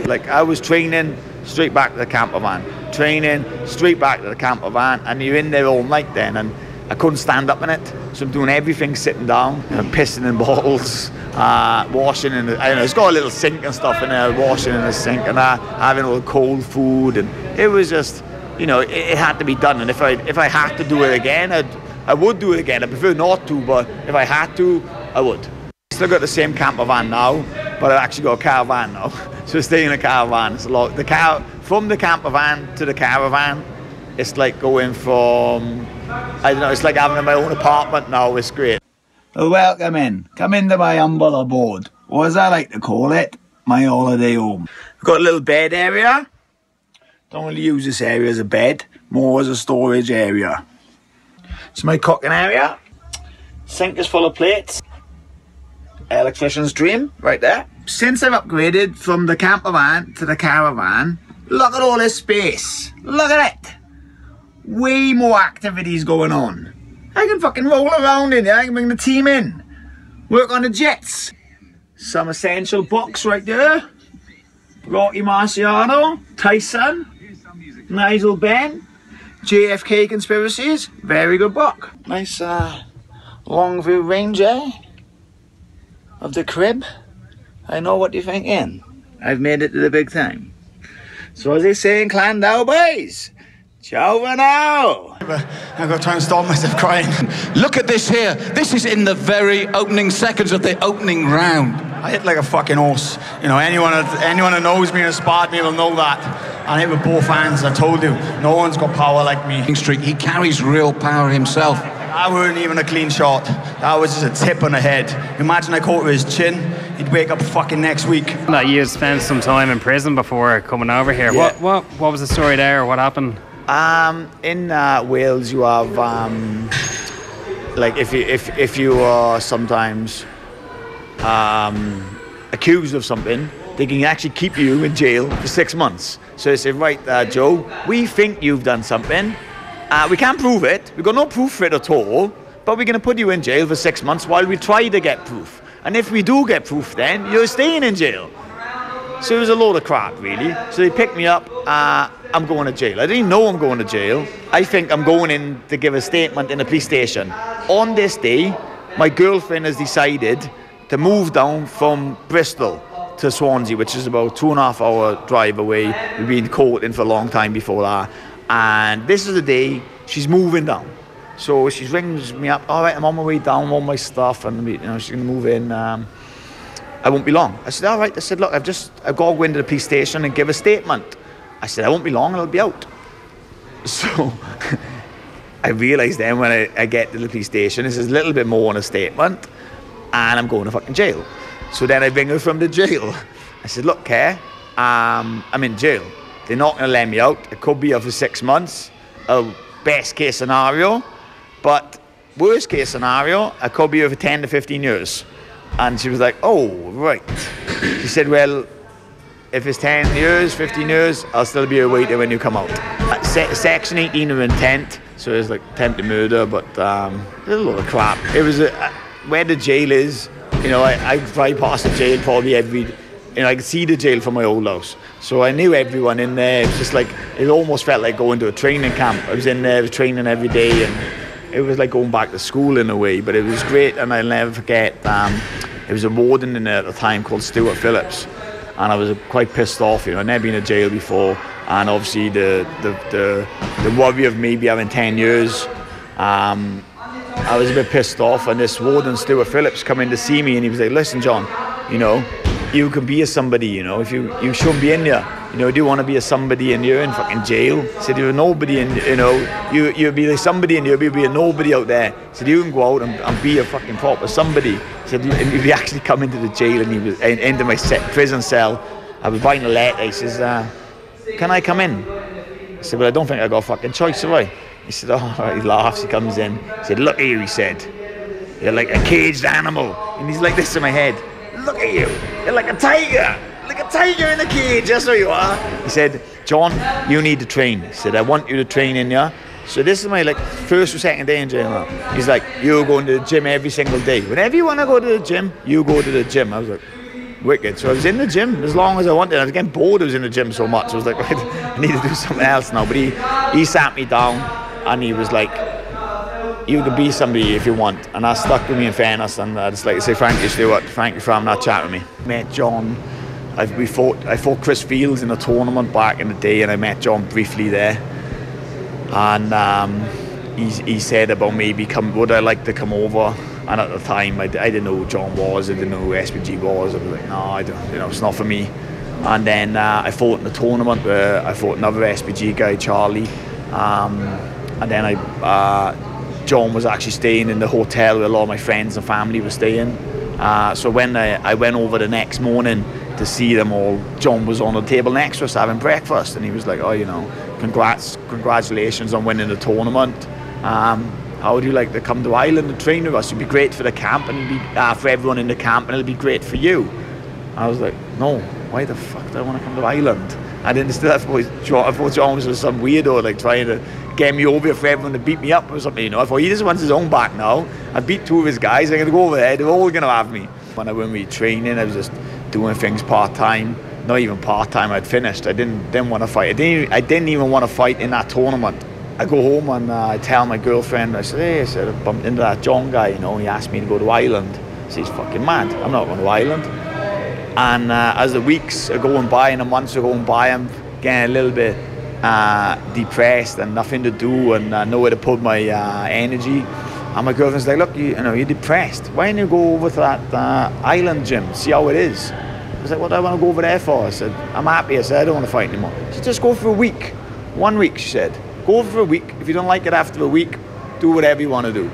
Like, I was training straight back to the camper van, training straight back to the camper van, and you're in there all night then, and I couldn't stand up in it, so I'm doing everything sitting down, pissing in bottles, washing in the, I don't know, it's got a little sink and stuff in there, washing in the sink, and having all the cold food, and it was just, you know, it had to be done. And if I had to do it again, I would do it again. I prefer not to, but if I had to, I would. I still got the same camper van now, but I've actually got a caravan now, so staying in a caravan. It's a lot. From the camper van to the caravan, it's like going from, I don't know, it's like having my own apartment now. It's great. Well, welcome in. Come into my humble abode. Or as I like to call it, my holiday home. I've got a little bed area. Don't really use this area as a bed, more as a storage area. It's my cooking area. Sink is full of plates. Electrician's dream, right there. Since I've upgraded from the camper van to the caravan, look at all this space. Look at it. Way more activities going on. I can fucking roll around in here. I can bring the team in. Work on the jets. Some essential books right there. Rocky Marciano, Tyson, Nigel Benn, JFK Conspiracies. Very good book. Nice long view range of the crib. I know what you're thinking. I've made it to the big time. So as they say in Clandau, boys, ciao for now. I've got to try and stop myself crying. Look at this here. This is in the very opening seconds of the opening round. I hit like a fucking horse. You know, anyone that knows me and sparred me will know that. I hit with both hands. I told you, no one's got power like me. He carries real power himself. That weren't even a clean shot. That was just a tip on the head. Imagine I caught with his chin. He'd wake up fucking next week. That you had spent some time in prison before coming over here. Yeah. What was the story there? What happened? In Wales, you have like if you are sometimes accused of something, they can actually keep you in jail for 6 months. So they say, right, Joe, we think you've done something. We can't prove it. We've got no proof for it at all. But we're going to put you in jail for 6 months while we try to get proof. And if we do get proof, then you're staying in jail. So it was a load of crap, really. So they picked me up. I'm going to jail. I didn't even know I'm going to jail. I think I'm going in to give a statement in a police station. On this day, my girlfriend has decided to move down from Bristol to Swansea, which is about 2.5 hour drive away. We've been courting for a long time before that. And this is the day she's moving down. So she rings me up, all right, I'm on my way down, all my stuff, and you know, she's going to move in. I won't be long. I said, all right. I said, look, I've got to go into the police station and give a statement. I said, I won't be long, I'll be out. So I realised then when I get to the police station, this is a little bit more than a statement, and I'm going to fucking jail. So then I ring her from the jail. I said, look, Claire, I'm in jail. They're not going to let me out. It could be for 6 months. Best case scenario. But worst case scenario, I could be here for 10 to 15 years. And she was like, oh, right. She said, well, if it's 10 years, 15 years, I'll still be a waiter when you come out. Section 18 of intent. So it's like attempted murder, but there's a lot of crap. It was where the jail is. You know, I drive past the jail probably every. You know, I could see the jail from my old house, so I knew everyone in there. It was just like it almost felt like going to a training camp. I was in there training every day, and it was like going back to school in a way. But it was great, and I'll never forget. There was a warden in there at the time called John Phillips, and I was quite pissed off. You know, I'd never been in jail before, and obviously the worry of maybe having 10 years. I was a bit pissed off, and this warden, Stuart Phillips, come in to see me, and he was like, listen, John, you know, you can be a somebody, you know, if you shouldn't be in there, you know, do you want to be a somebody and you're in fucking jail? He said, you're a nobody, and you know, you'll be like somebody and you'll be a nobody out there. He said, you can go out and be a fucking proper somebody. He said, and if you actually come into the jail, and he was into my prison cell, I was buying a letter. He says, can I come in? I said, well, I don't think I got a fucking choice, have I? He said, oh, all right. He laughs, he comes in. He said, look at you, he said. You're like a caged animal. And he's like this in my head. Look at you. You're like a tiger. Like a tiger in a cage. That's what you are. He said, John, you need to train. He said, I want you to train in here. So this is my like first or second day in jail now. He's like, you're going to the gym every single day. Whenever you want to go to the gym, you go to the gym. I was like, wicked. So I was in the gym as long as I wanted. I was getting bored. I was in the gym so much. I was like, I need to do something else now. But he sat me down, and he was like, you can be somebody if you want. And that stuck with me in fairness. And I just like to say thank you, Stuart. Thank you for having that chat with me. Met John. I fought Chris Fields in a tournament back in the day, and I met John briefly there. And he said about maybe would I like to come over? And at the time, I didn't know who John was. I didn't know who SPG was. I was like, no, I don't. You know, it's not for me. And then I fought in the tournament where I fought another SPG guy, Charlie. And then John was actually staying in the hotel where a lot of my friends and family were staying. So when I went over the next morning to see them all, John was on the table next to us having breakfast, and he was like, oh, you know, congratulations on winning the tournament. How would you like to come to Ireland and train with us? It'd be great for the camp, and it'd be for everyone in the camp, and it'll be great for you. I was like, no, why the fuck do I want to come to Ireland? I didn't still have I thought John was some weirdo like trying to get me over here for everyone to beat me up or something, you know. I thought he just wants his own back now. I beat two of his guys, I'm going to go over there, they're all going to have me. When I went to training, I was just doing things part-time. Not even part-time, I'd finished. I didn't want to fight. I didn't even want to fight in that tournament. I go home and I tell my girlfriend, I said, hey, I bumped into that John guy, you know, he asked me to go to Ireland. I said, he's fucking mad, I'm not going to Ireland. And as the weeks are going by and the months are going by, I'm getting a little bit depressed and nothing to do and nowhere to put my energy. And my girlfriend's like, look, you're depressed. Why don't you go over to that island gym, see how it is? I was like, what do I want to go over there for? I said, I'm happy. I said, I don't want to fight anymore. She said, just go for a week. 1 week, she said. Go over for a week. If you don't like it after a week, do whatever you want to do.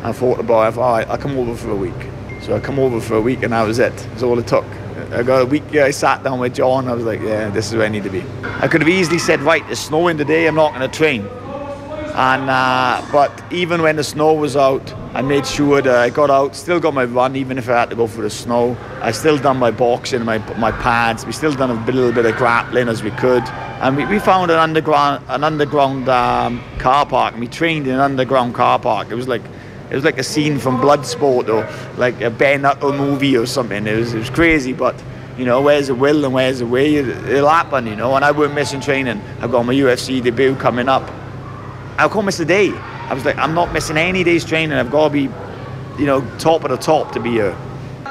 I thought about it. I thought, all right, I'll come over for a week. So I come over for a week, and that was it. That's all it took. I got a week, I sat down with John, I was like, yeah, this is where I need to be. I could have easily said, right, it's snowing today, I'm not going to train. And but even when the snow was out, I made sure that I got out, still got my run, even if I had to go for the snow. I still done my boxing, my pads. We still done a little bit of grappling as we could. And we found an underground car park, and we trained in an underground car park. It was like a scene from Bloodsport or like a bare knuckle movie or something. It was crazy, but you know, where's the will and where's the way, it'll happen, you know. And I weren't missing training. I've got my UFC debut coming up. I can't miss a day. I was like, I'm not missing any days training. I've got to be, you know, top of the top to be here.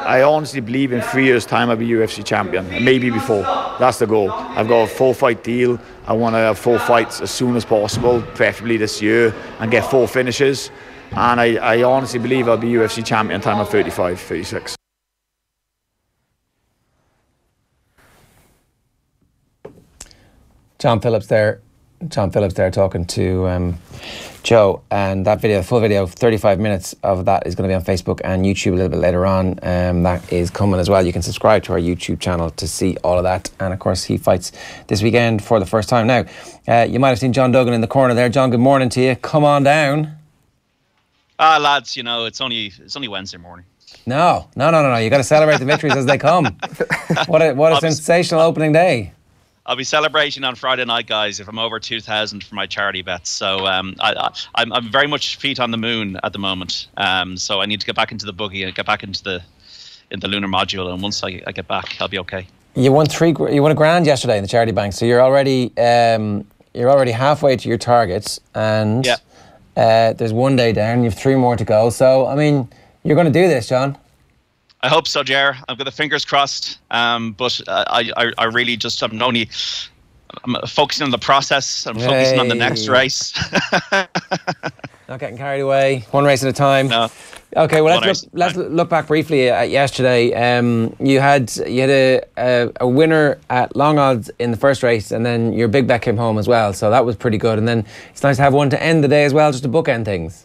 I honestly believe in 3 years' time I'll be UFC champion, and maybe before. That's the goal. I've got a 4-fight deal. I want to have 4 fights as soon as possible, preferably this year, and get 4 finishes. And I honestly believe I'll be UFC champion time of 35, 36. John Phillips there talking to Joe, and that video, full video, 35 minutes of that is going to be on Facebook and YouTube a little bit later on. That is coming as well. You can subscribe to our YouTube channel to see all of that. And of course, he fights this weekend for the first time. Now, you might have seen John Duggan in the corner there. John, good morning to you. Come on down. Lads, you know, it's only Wednesday morning. No. You got to celebrate the victories as they come. What a sensational opening day. I'll be celebrating on Friday night, guys, if I'm over 2,000 for my charity bets. So I'm very much feet on the moon at the moment. So I need to get back into the boogie and get back into the lunar module. And once I get back, I'll be okay. You won a grand yesterday in the charity bank. So you're already halfway to your targets, and there's 1 day down. You have 3 more to go. So I mean, you're going to do this, John. I hope so, Ger. I've got the fingers crossed. But I really just I'm focusing on the process. I'm focusing on the next race. Not getting carried away. 1 race at a time. No. Okay, well let's look back briefly at yesterday. You had a winner at long odds in the first race, and then your big bet came home as well. So that was pretty good. And then it's nice to have one to end the day as well, just to bookend things.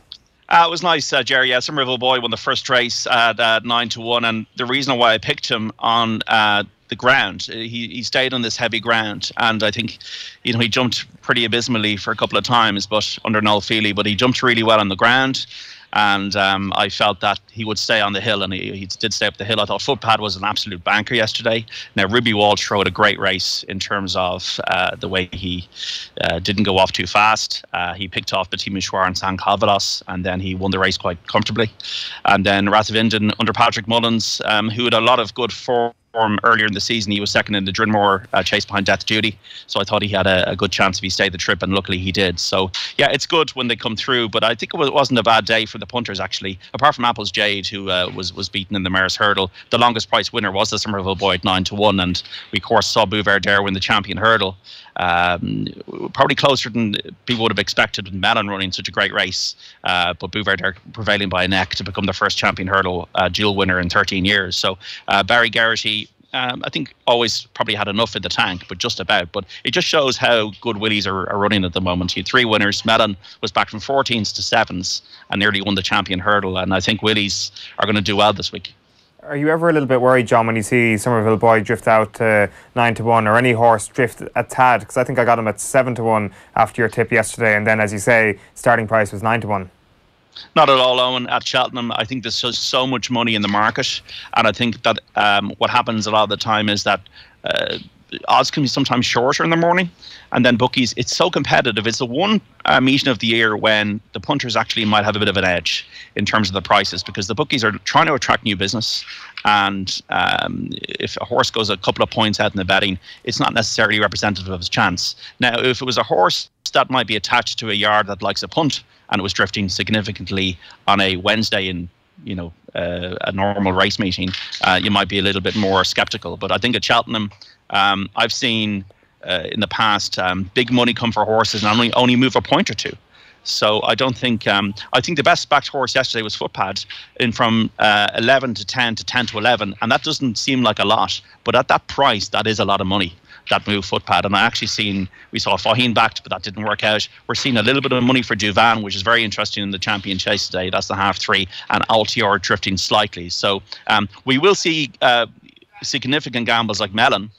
It was nice, Jerry. Yeah, Somerville Boy won the first race at 9-1, and the reason why I picked him on the ground, he stayed on this heavy ground, and I think, you know, he jumped pretty abysmally for a couple of times, but under Noel Feely, but he jumped really well on the ground. And I felt that he would stay on the hill, and he did stay up the hill. I thought Footpad was an absolute banker yesterday. Now, Ruby Walsh rode a great race in terms of the way he didn't go off too fast. He picked off Petit Mouchoir and San Calvados, and then he won the race quite comfortably. And then Rathavinden under Patrick Mullins, who had a lot of good form earlier in the season. He was second in the Drinmore chase behind Death Duty, so I thought he had a good chance if he stayed the trip, and luckily he did. So yeah, it's good when they come through, but I think it wasn't a bad day for the punters, actually, apart from Apple's Jade, who was beaten in the Mares Hurdle. The longest price winner was the Somerville Boy at 9-1, and we of course saw Bouverdare win the Champion Hurdle. Probably closer than people would have expected with Mellon running such a great race, but Bouverdare prevailing by a neck to become the first Champion Hurdle dual winner in 13 years. So Barry Garrity, I think, always probably had enough in the tank, but just about. But it just shows how good Willies are running at the moment. He had 3 winners. Mellon was back from 14s to 7s and nearly won the Champion Hurdle, and I think Willies are going to do well this week. Are you ever a little bit worried, John, when you see Somerville Boy drift out to 9-1, or any horse drift a tad? Because I think I got him at 7-1 after your tip yesterday, and then, as you say, starting price was 9-1. Not at all, Eoin. At Cheltenham, I think there's just so much money in the market, and I think that what happens a lot of the time is that odds can be sometimes shorter in the morning, and then bookies, it's so competitive. It's the one meeting of the year when the punters actually might have a bit of an edge in terms of the prices, because the bookies are trying to attract new business, and if a horse goes a couple of points out in the betting, it's not necessarily representative of his chance. Now, if it was a horse that might be attached to a yard that likes a punt, and it was drifting significantly on a Wednesday in, you know, a normal race meeting, you might be a little bit more skeptical. But I think at Cheltenham, I've seen in the past big money come for horses and only move a point or two. So I don't think, I think the best backed horse yesterday was Footpad, in from 11 to 10 to 10 to 11. And that doesn't seem like a lot, but at that price, that is a lot of money, that move, Footpad. And I actually we saw Faheen backed, but that didn't work out. We're seeing a little bit of money for Duvan, which is very interesting in the Champion Chase today. That's the 1/2-3, and Altior drifting slightly. So we will see significant gambles like Mellon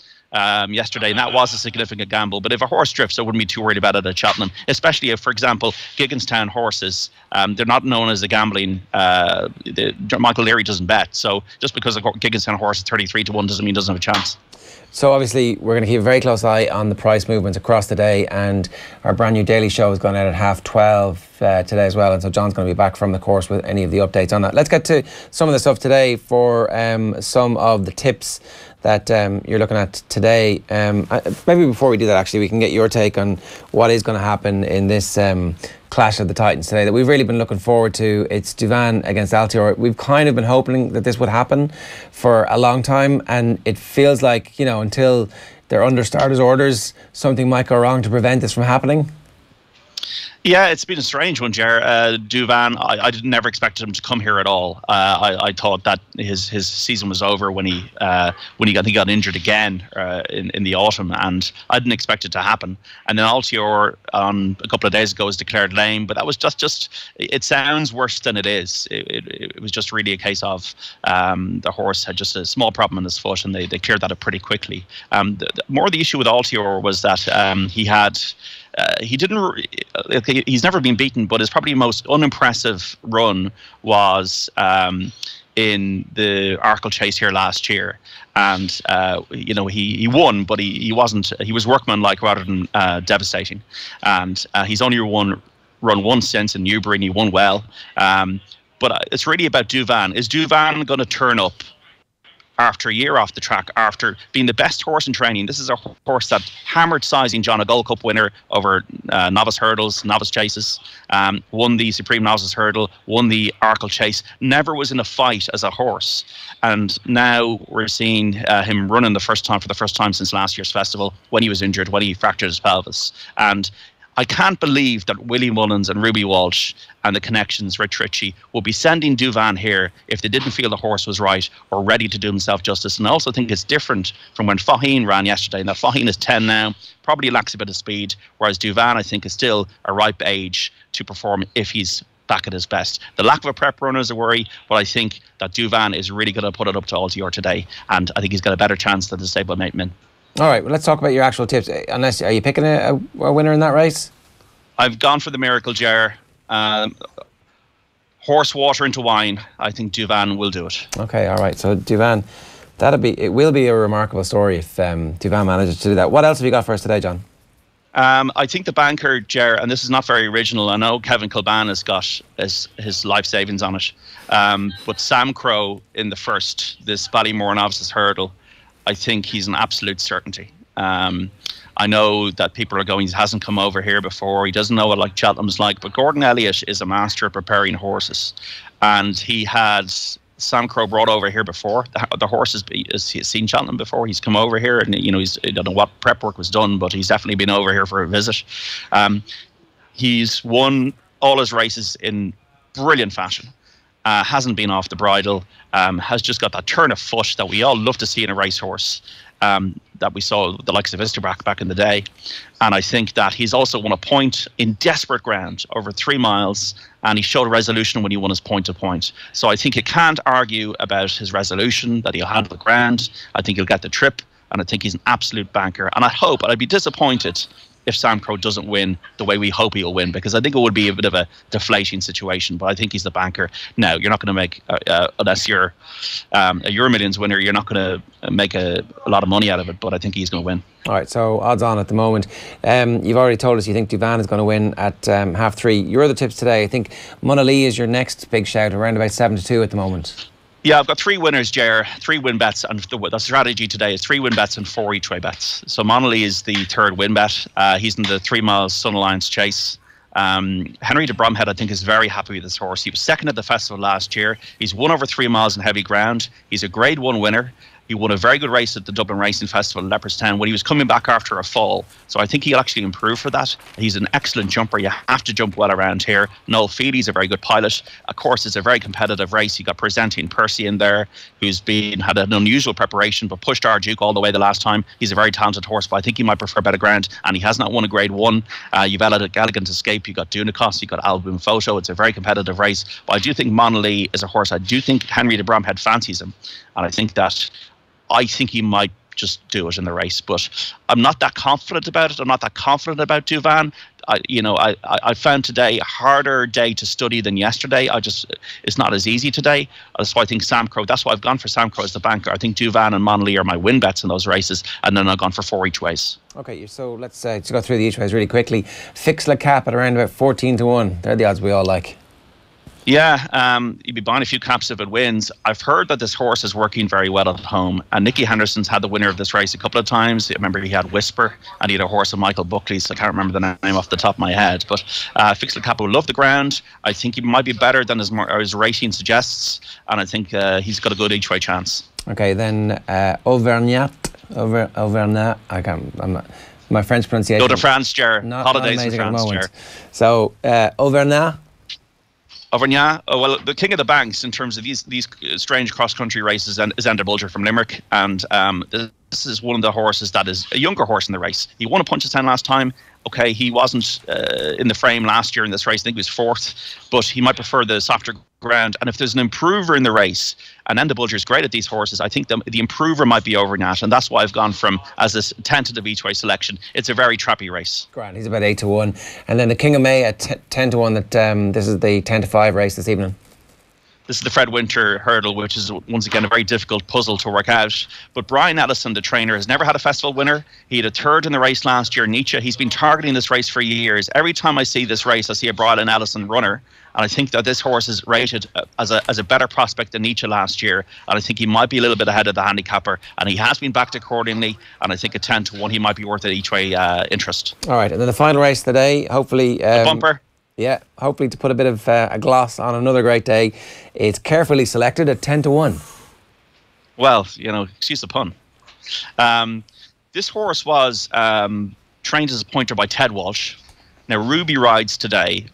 yesterday, and that was a significant gamble. But if a horse drifts, I wouldn't be too worried about it at Cheltenham, especially if, for example, Gigginstown horses, they're not known as a gambling, Michael Leary doesn't bet, so just because a Gigginstown horse is 33-1 doesn't mean he doesn't have a chance. So obviously we're going to keep a very close eye on the price movements across the day, and our brand new daily show is going out at 12:30 today as well, and so John's going to be back from the course with any of the updates on that. Let's get to some of the stuff today for some of the tips that you're looking at today. Maybe before we do that, actually, we can get your take on what is going to happen in this clash of the Titans today that we've really been looking forward to. It's Duggan against Altior. We've kind of been hoping that this would happen for a long time, and it feels like, you know, until they're under starters' orders, something might go wrong to prevent this from happening. Yeah, it's been a strange one, Ger. Duggan, I never expected him to come here at all. I thought that his season was over when he got injured again in the autumn, and I didn't expect it to happen. And then Altior a couple of days ago was declared lame, but that was just it sounds worse than it is. It was just really a case of the horse had just a small problem in his foot, and they cleared that up pretty quickly. More the issue with Altior was that he's never been beaten, but his probably most unimpressive run was in the Arkle Chase here last year. And, you know, he won, but he was workmanlike rather than devastating. And he's only run once since in Newbury, and he won well. But it's really about Duggan. Is Duggan going to turn up after a year off the track, after being the best horse in training? This is a horse that hammered sizing John, a Gold Cup winner over novice hurdles, novice chases, won the Supreme Novices Hurdle, won the Arkle Chase, never was in a fight as a horse. And now we're seeing him running for the first time since last year's festival, when he was injured, when he fractured his pelvis. And I can't believe that Willie Mullins and Ruby Walsh and the connections, Rich Ritchie, will be sending Duggan here if they didn't feel the horse was right or ready to do himself justice. And I also think it's different from when Faheen ran yesterday. Now, Faheen is 10 now, probably lacks a bit of speed, whereas Duggan, I think, is still a ripe age to perform if he's back at his best. The lack of a prep runner is a worry, but I think that Duggan is really going to put it up to Altior today, and I think he's got a better chance than the stablemate Min. All right, well, let's talk about your actual tips. Are you picking a winner in that race? I've gone for the Miracle Jar. Horse water into wine. I think Duggan will do it. Okay, all right. So Duggan, it will be a remarkable story if Duggan manages to do that. What else have you got for us today, John? I think the banker, Ger, and this is not very original. I know Kevin Kilban has got his life savings on it. But Sam Crow in the first, this Ballymore Novices Hurdle, I think he's an absolute certainty. I know that people are going, he hasn't come over here before, he doesn't know what Cheltenham's like, but Gordon Elliott is a master at preparing horses. And he had Sam Crow brought over here before. The horse has seen Cheltenham before. He's come over here, and I don't know what prep work was done, but he's definitely been over here for a visit. He's won all his races in brilliant fashion. Hasn't been off the bridle, has just got that turn of foot that we all love to see in a racehorse, that we saw the likes of Isterbach back in the day. And I think that he's also won a point in desperate ground over 3 miles, and he showed resolution when he won his point to point. So I think you can't argue about his resolution, that he'll handle the ground. I think he'll get the trip, and I think he's an absolute banker. And I'd be disappointed if Sam Crow doesn't win the way we hope he'll win, because I think it would be a bit of a deflating situation, but I think he's the banker. Now, you're not going to make, unless you're a Euro Millions winner, you're not going to make a lot of money out of it, but I think he's going to win. All right, so odds on at the moment. You've already told us you think Duggan is going to win at 3:30. Your other tips today, I think Mona Lee is your next big shout, around about 7-2 at the moment. Yeah, I've got 3 winners, Ger, 3 win bets, and the strategy today is 3 win bets and 4 each way bets. So Monolly is the 3rd win bet. He's in the 3 miles Sun Alliance Chase. Henry de Bromhead, I think, is very happy with this horse. He was 2nd at the festival last year. He's won over 3 miles in heavy ground. He's a Grade 1 winner. He won a very good race at the Dublin Racing Festival in Leopardstown when he was coming back after a fall. So I think he'll actually improve for that. He's an excellent jumper. You have to jump well around here. Noel Feely's a very good pilot. Of course, it's a very competitive race. You got Presenting Percy in there, who's had an unusual preparation, but pushed Arduke all the way the last time. He's a very talented horse, but I think he might prefer better ground, and he has not won a Grade 1. You've Elegant Escape, you've got Dunicos, you've got Album Photo. It's a very competitive race. But I do think Monolly is a horse. I do think Henry de Bromhead fancies him, and I think he might just do it in the race, but I'm not that confident about it. I'm not that confident about Duggan. I found today a harder day to study than yesterday. It's not as easy today. That's why I think Sam Crow, that's why I've gone for Sam Crow as the banker. I think Duggan and Monolly are my win bets in those races, and then I've gone for 4 each ways. Okay, so let's just go through the each ways really quickly. Fix Le Cap at around about 14-1. They're the odds we all like. Yeah, you'd be buying a few caps if it wins. I've heard that this horse is working very well at home, and Nicky Henderson's had the winner of this race a couple of times. I remember he had Whisper, and he had a horse of Michael Buckley's. I can't remember the name off the top of my head, but Fix Le Cap will love the ground. I think he might be better than his rating suggests, and I think he's got a good each way chance. Okay, then Auvergnat. My French pronunciation. Go to France, Ger. Holidays in France, Ger. So Auvergnat. Auvergnat, well, the king of the banks in terms of these strange cross-country races is Ender Bulger from Limerick, and this is one of the horses that is a younger horse in the race. He won a Punchestown last time. Okay, he wasn't in the frame last year in this race. I think he was 4th, but he might prefer the softer ground. And if there's an improver in the race, and Ender Bulger is great at these horses, I think the improver might be Auvergnat, and that's why I've gone from as this tentative each way selection. It's a very trappy race. Grand, he's about 8-1, and then the King of May at 10-1. That this is the 10-5 race this evening. This is the Fred Winter hurdle, which is once again a very difficult puzzle to work out. But Brian Ellison, the trainer, has never had a festival winner. He had a 3rd in the race last year, Nietzsche. He's been targeting this race for years. Every time I see this race, I see a Brian Ellison runner. And I think that this horse is rated as a better prospect than Nietzsche last year. And I think he might be a little bit ahead of the handicapper. And he has been backed accordingly. And I think a 10-1, he might be worth an each way interest. All right, and then the final race of the day, hopefully. The bumper. Yeah, hopefully to put a bit of a gloss on another great day. It's Carefully Selected at 10-1. Well, excuse the pun. This horse was trained as a pointer by Ted Walsh. Now, Ruby rides today.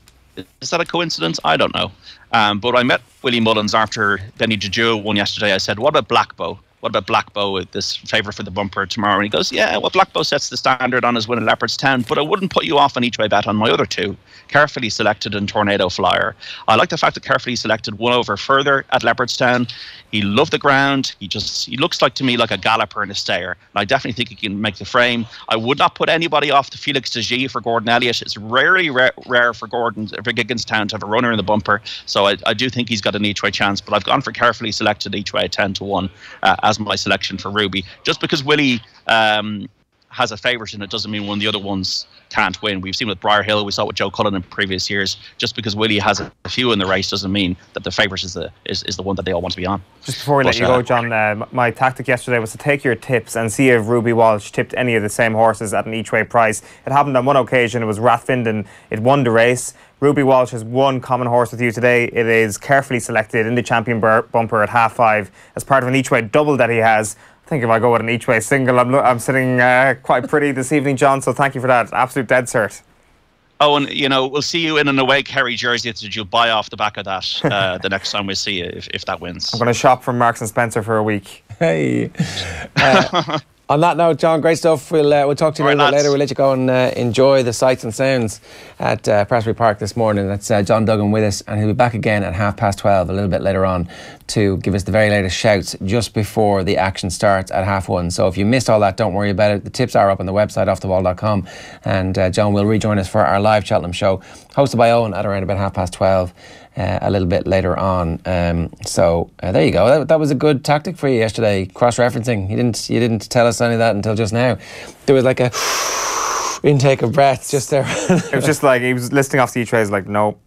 Is that a coincidence? I don't know. But I met Willie Mullins after Denny Juju won yesterday. I said, what about Blackbow? What about Blackbow, this favourite for the bumper tomorrow? And he goes, yeah, well, Blackbow sets the standard on his win at Leopardstown, but I wouldn't put you off an each way bet on my other two, Carefully Selected and Tornado Flyer. I like the fact that Carefully Selected won over further at Leopardstown. He loved the ground. He looks like to me like a galloper and a stayer. And I definitely think he can make the frame. I would not put anybody off the Felix de Gilles for Gordon Elliott. It's rarely rare for Gigginstown to have a runner in the bumper. So I do think he's got an each way chance, but I've gone for Carefully Selected each way at 10-1 as my selection for Ruby. Just because Willie has a favourite in it doesn't mean one of the other ones can't win. We've seen with Briar Hill, we saw it with Joe Cullen in previous years. Just because Willie has a few in the race doesn't mean that the favourite is the one that they all want to be on. Just before we let you go, John, my tactic yesterday was to take your tips and see if Ruby Walsh tipped any of the same horses at an each way price. It happened on one occasion. It was Rathfinden. It won the race. Ruby Walsh has one common horse with you today. It is Carefully Selected in the champion bumper at 5.5 as part of an each way double that he has. I think if I go with an each way single, I'm sitting quite pretty this evening, John. So thank you for that. Absolute dead cert. Oh, and we'll see you in an away Kerry jersey that you'll buy off the back of that the next time we see you if that wins. I'm going to shop from Marks and Spencer for a week. Hey. On that note, John, great stuff. We'll talk to you a little bit later. We'll let you go and enjoy the sights and sounds at Prestbury Park this morning. That's John Duggan with us, and he'll be back again at 12:30 a little bit later on to give us the very latest shouts just before the action starts at 1:30. So if you missed all that, don't worry about it. The tips are up on the website offtheball.com, and John will rejoin us for our live Cheltenham show, hosted by Eoin at around about 12:30. A little bit later on. So there you go. That was a good tactic for you yesterday, cross-referencing. You didn't tell us any of that until just now. There was like a intake of breath just there. It was just like he was listing off the each ways like, no,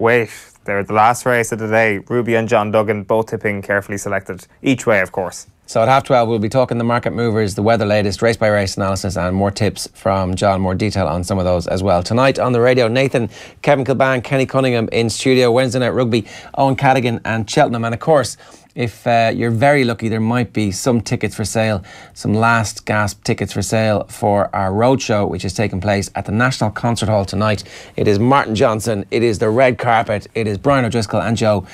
wait. They're the last race of the day. Ruby and John Duggan both tipping Carefully Selected. Each way, of course. So at 12:30 we'll be talking the market movers, the weather latest, race by race analysis, and more tips from John, more detail on some of those as well. Tonight on the radio, Nathan, Kevin Kilban, Kenny Cunningham in studio. Wednesday Night Rugby, Eoin Cadigan and Cheltenham. And of course, if you're very lucky, there might be some tickets for sale, some last gasp tickets for sale for our roadshow, which is taking place at the National Concert Hall tonight. It is Martin Johnson, it is the red carpet, it is Brian O'Driscoll and Joe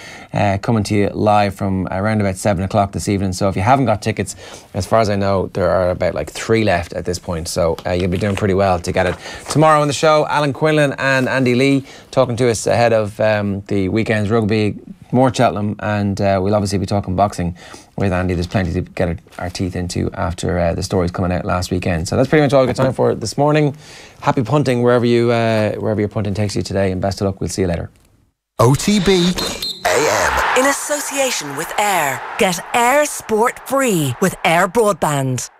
coming to you live from around about 7 o'clock this evening. So if you haven't got tickets, as far as I know, there are about like 3 left at this point. So you'll be doing pretty well to get it. Tomorrow on the show, Alan Quinlan and Andy Lee talking to us ahead of the weekend's rugby. More Cheltenham, and we'll obviously be talking boxing with Andy. There's plenty to get our teeth into after the stories coming out last weekend. So that's pretty much all we've got time for this morning. Happy punting wherever your punting takes you today, and best of luck. We'll see you later. OTB AM. In association with Air. Get Air Sport free with Air Broadband.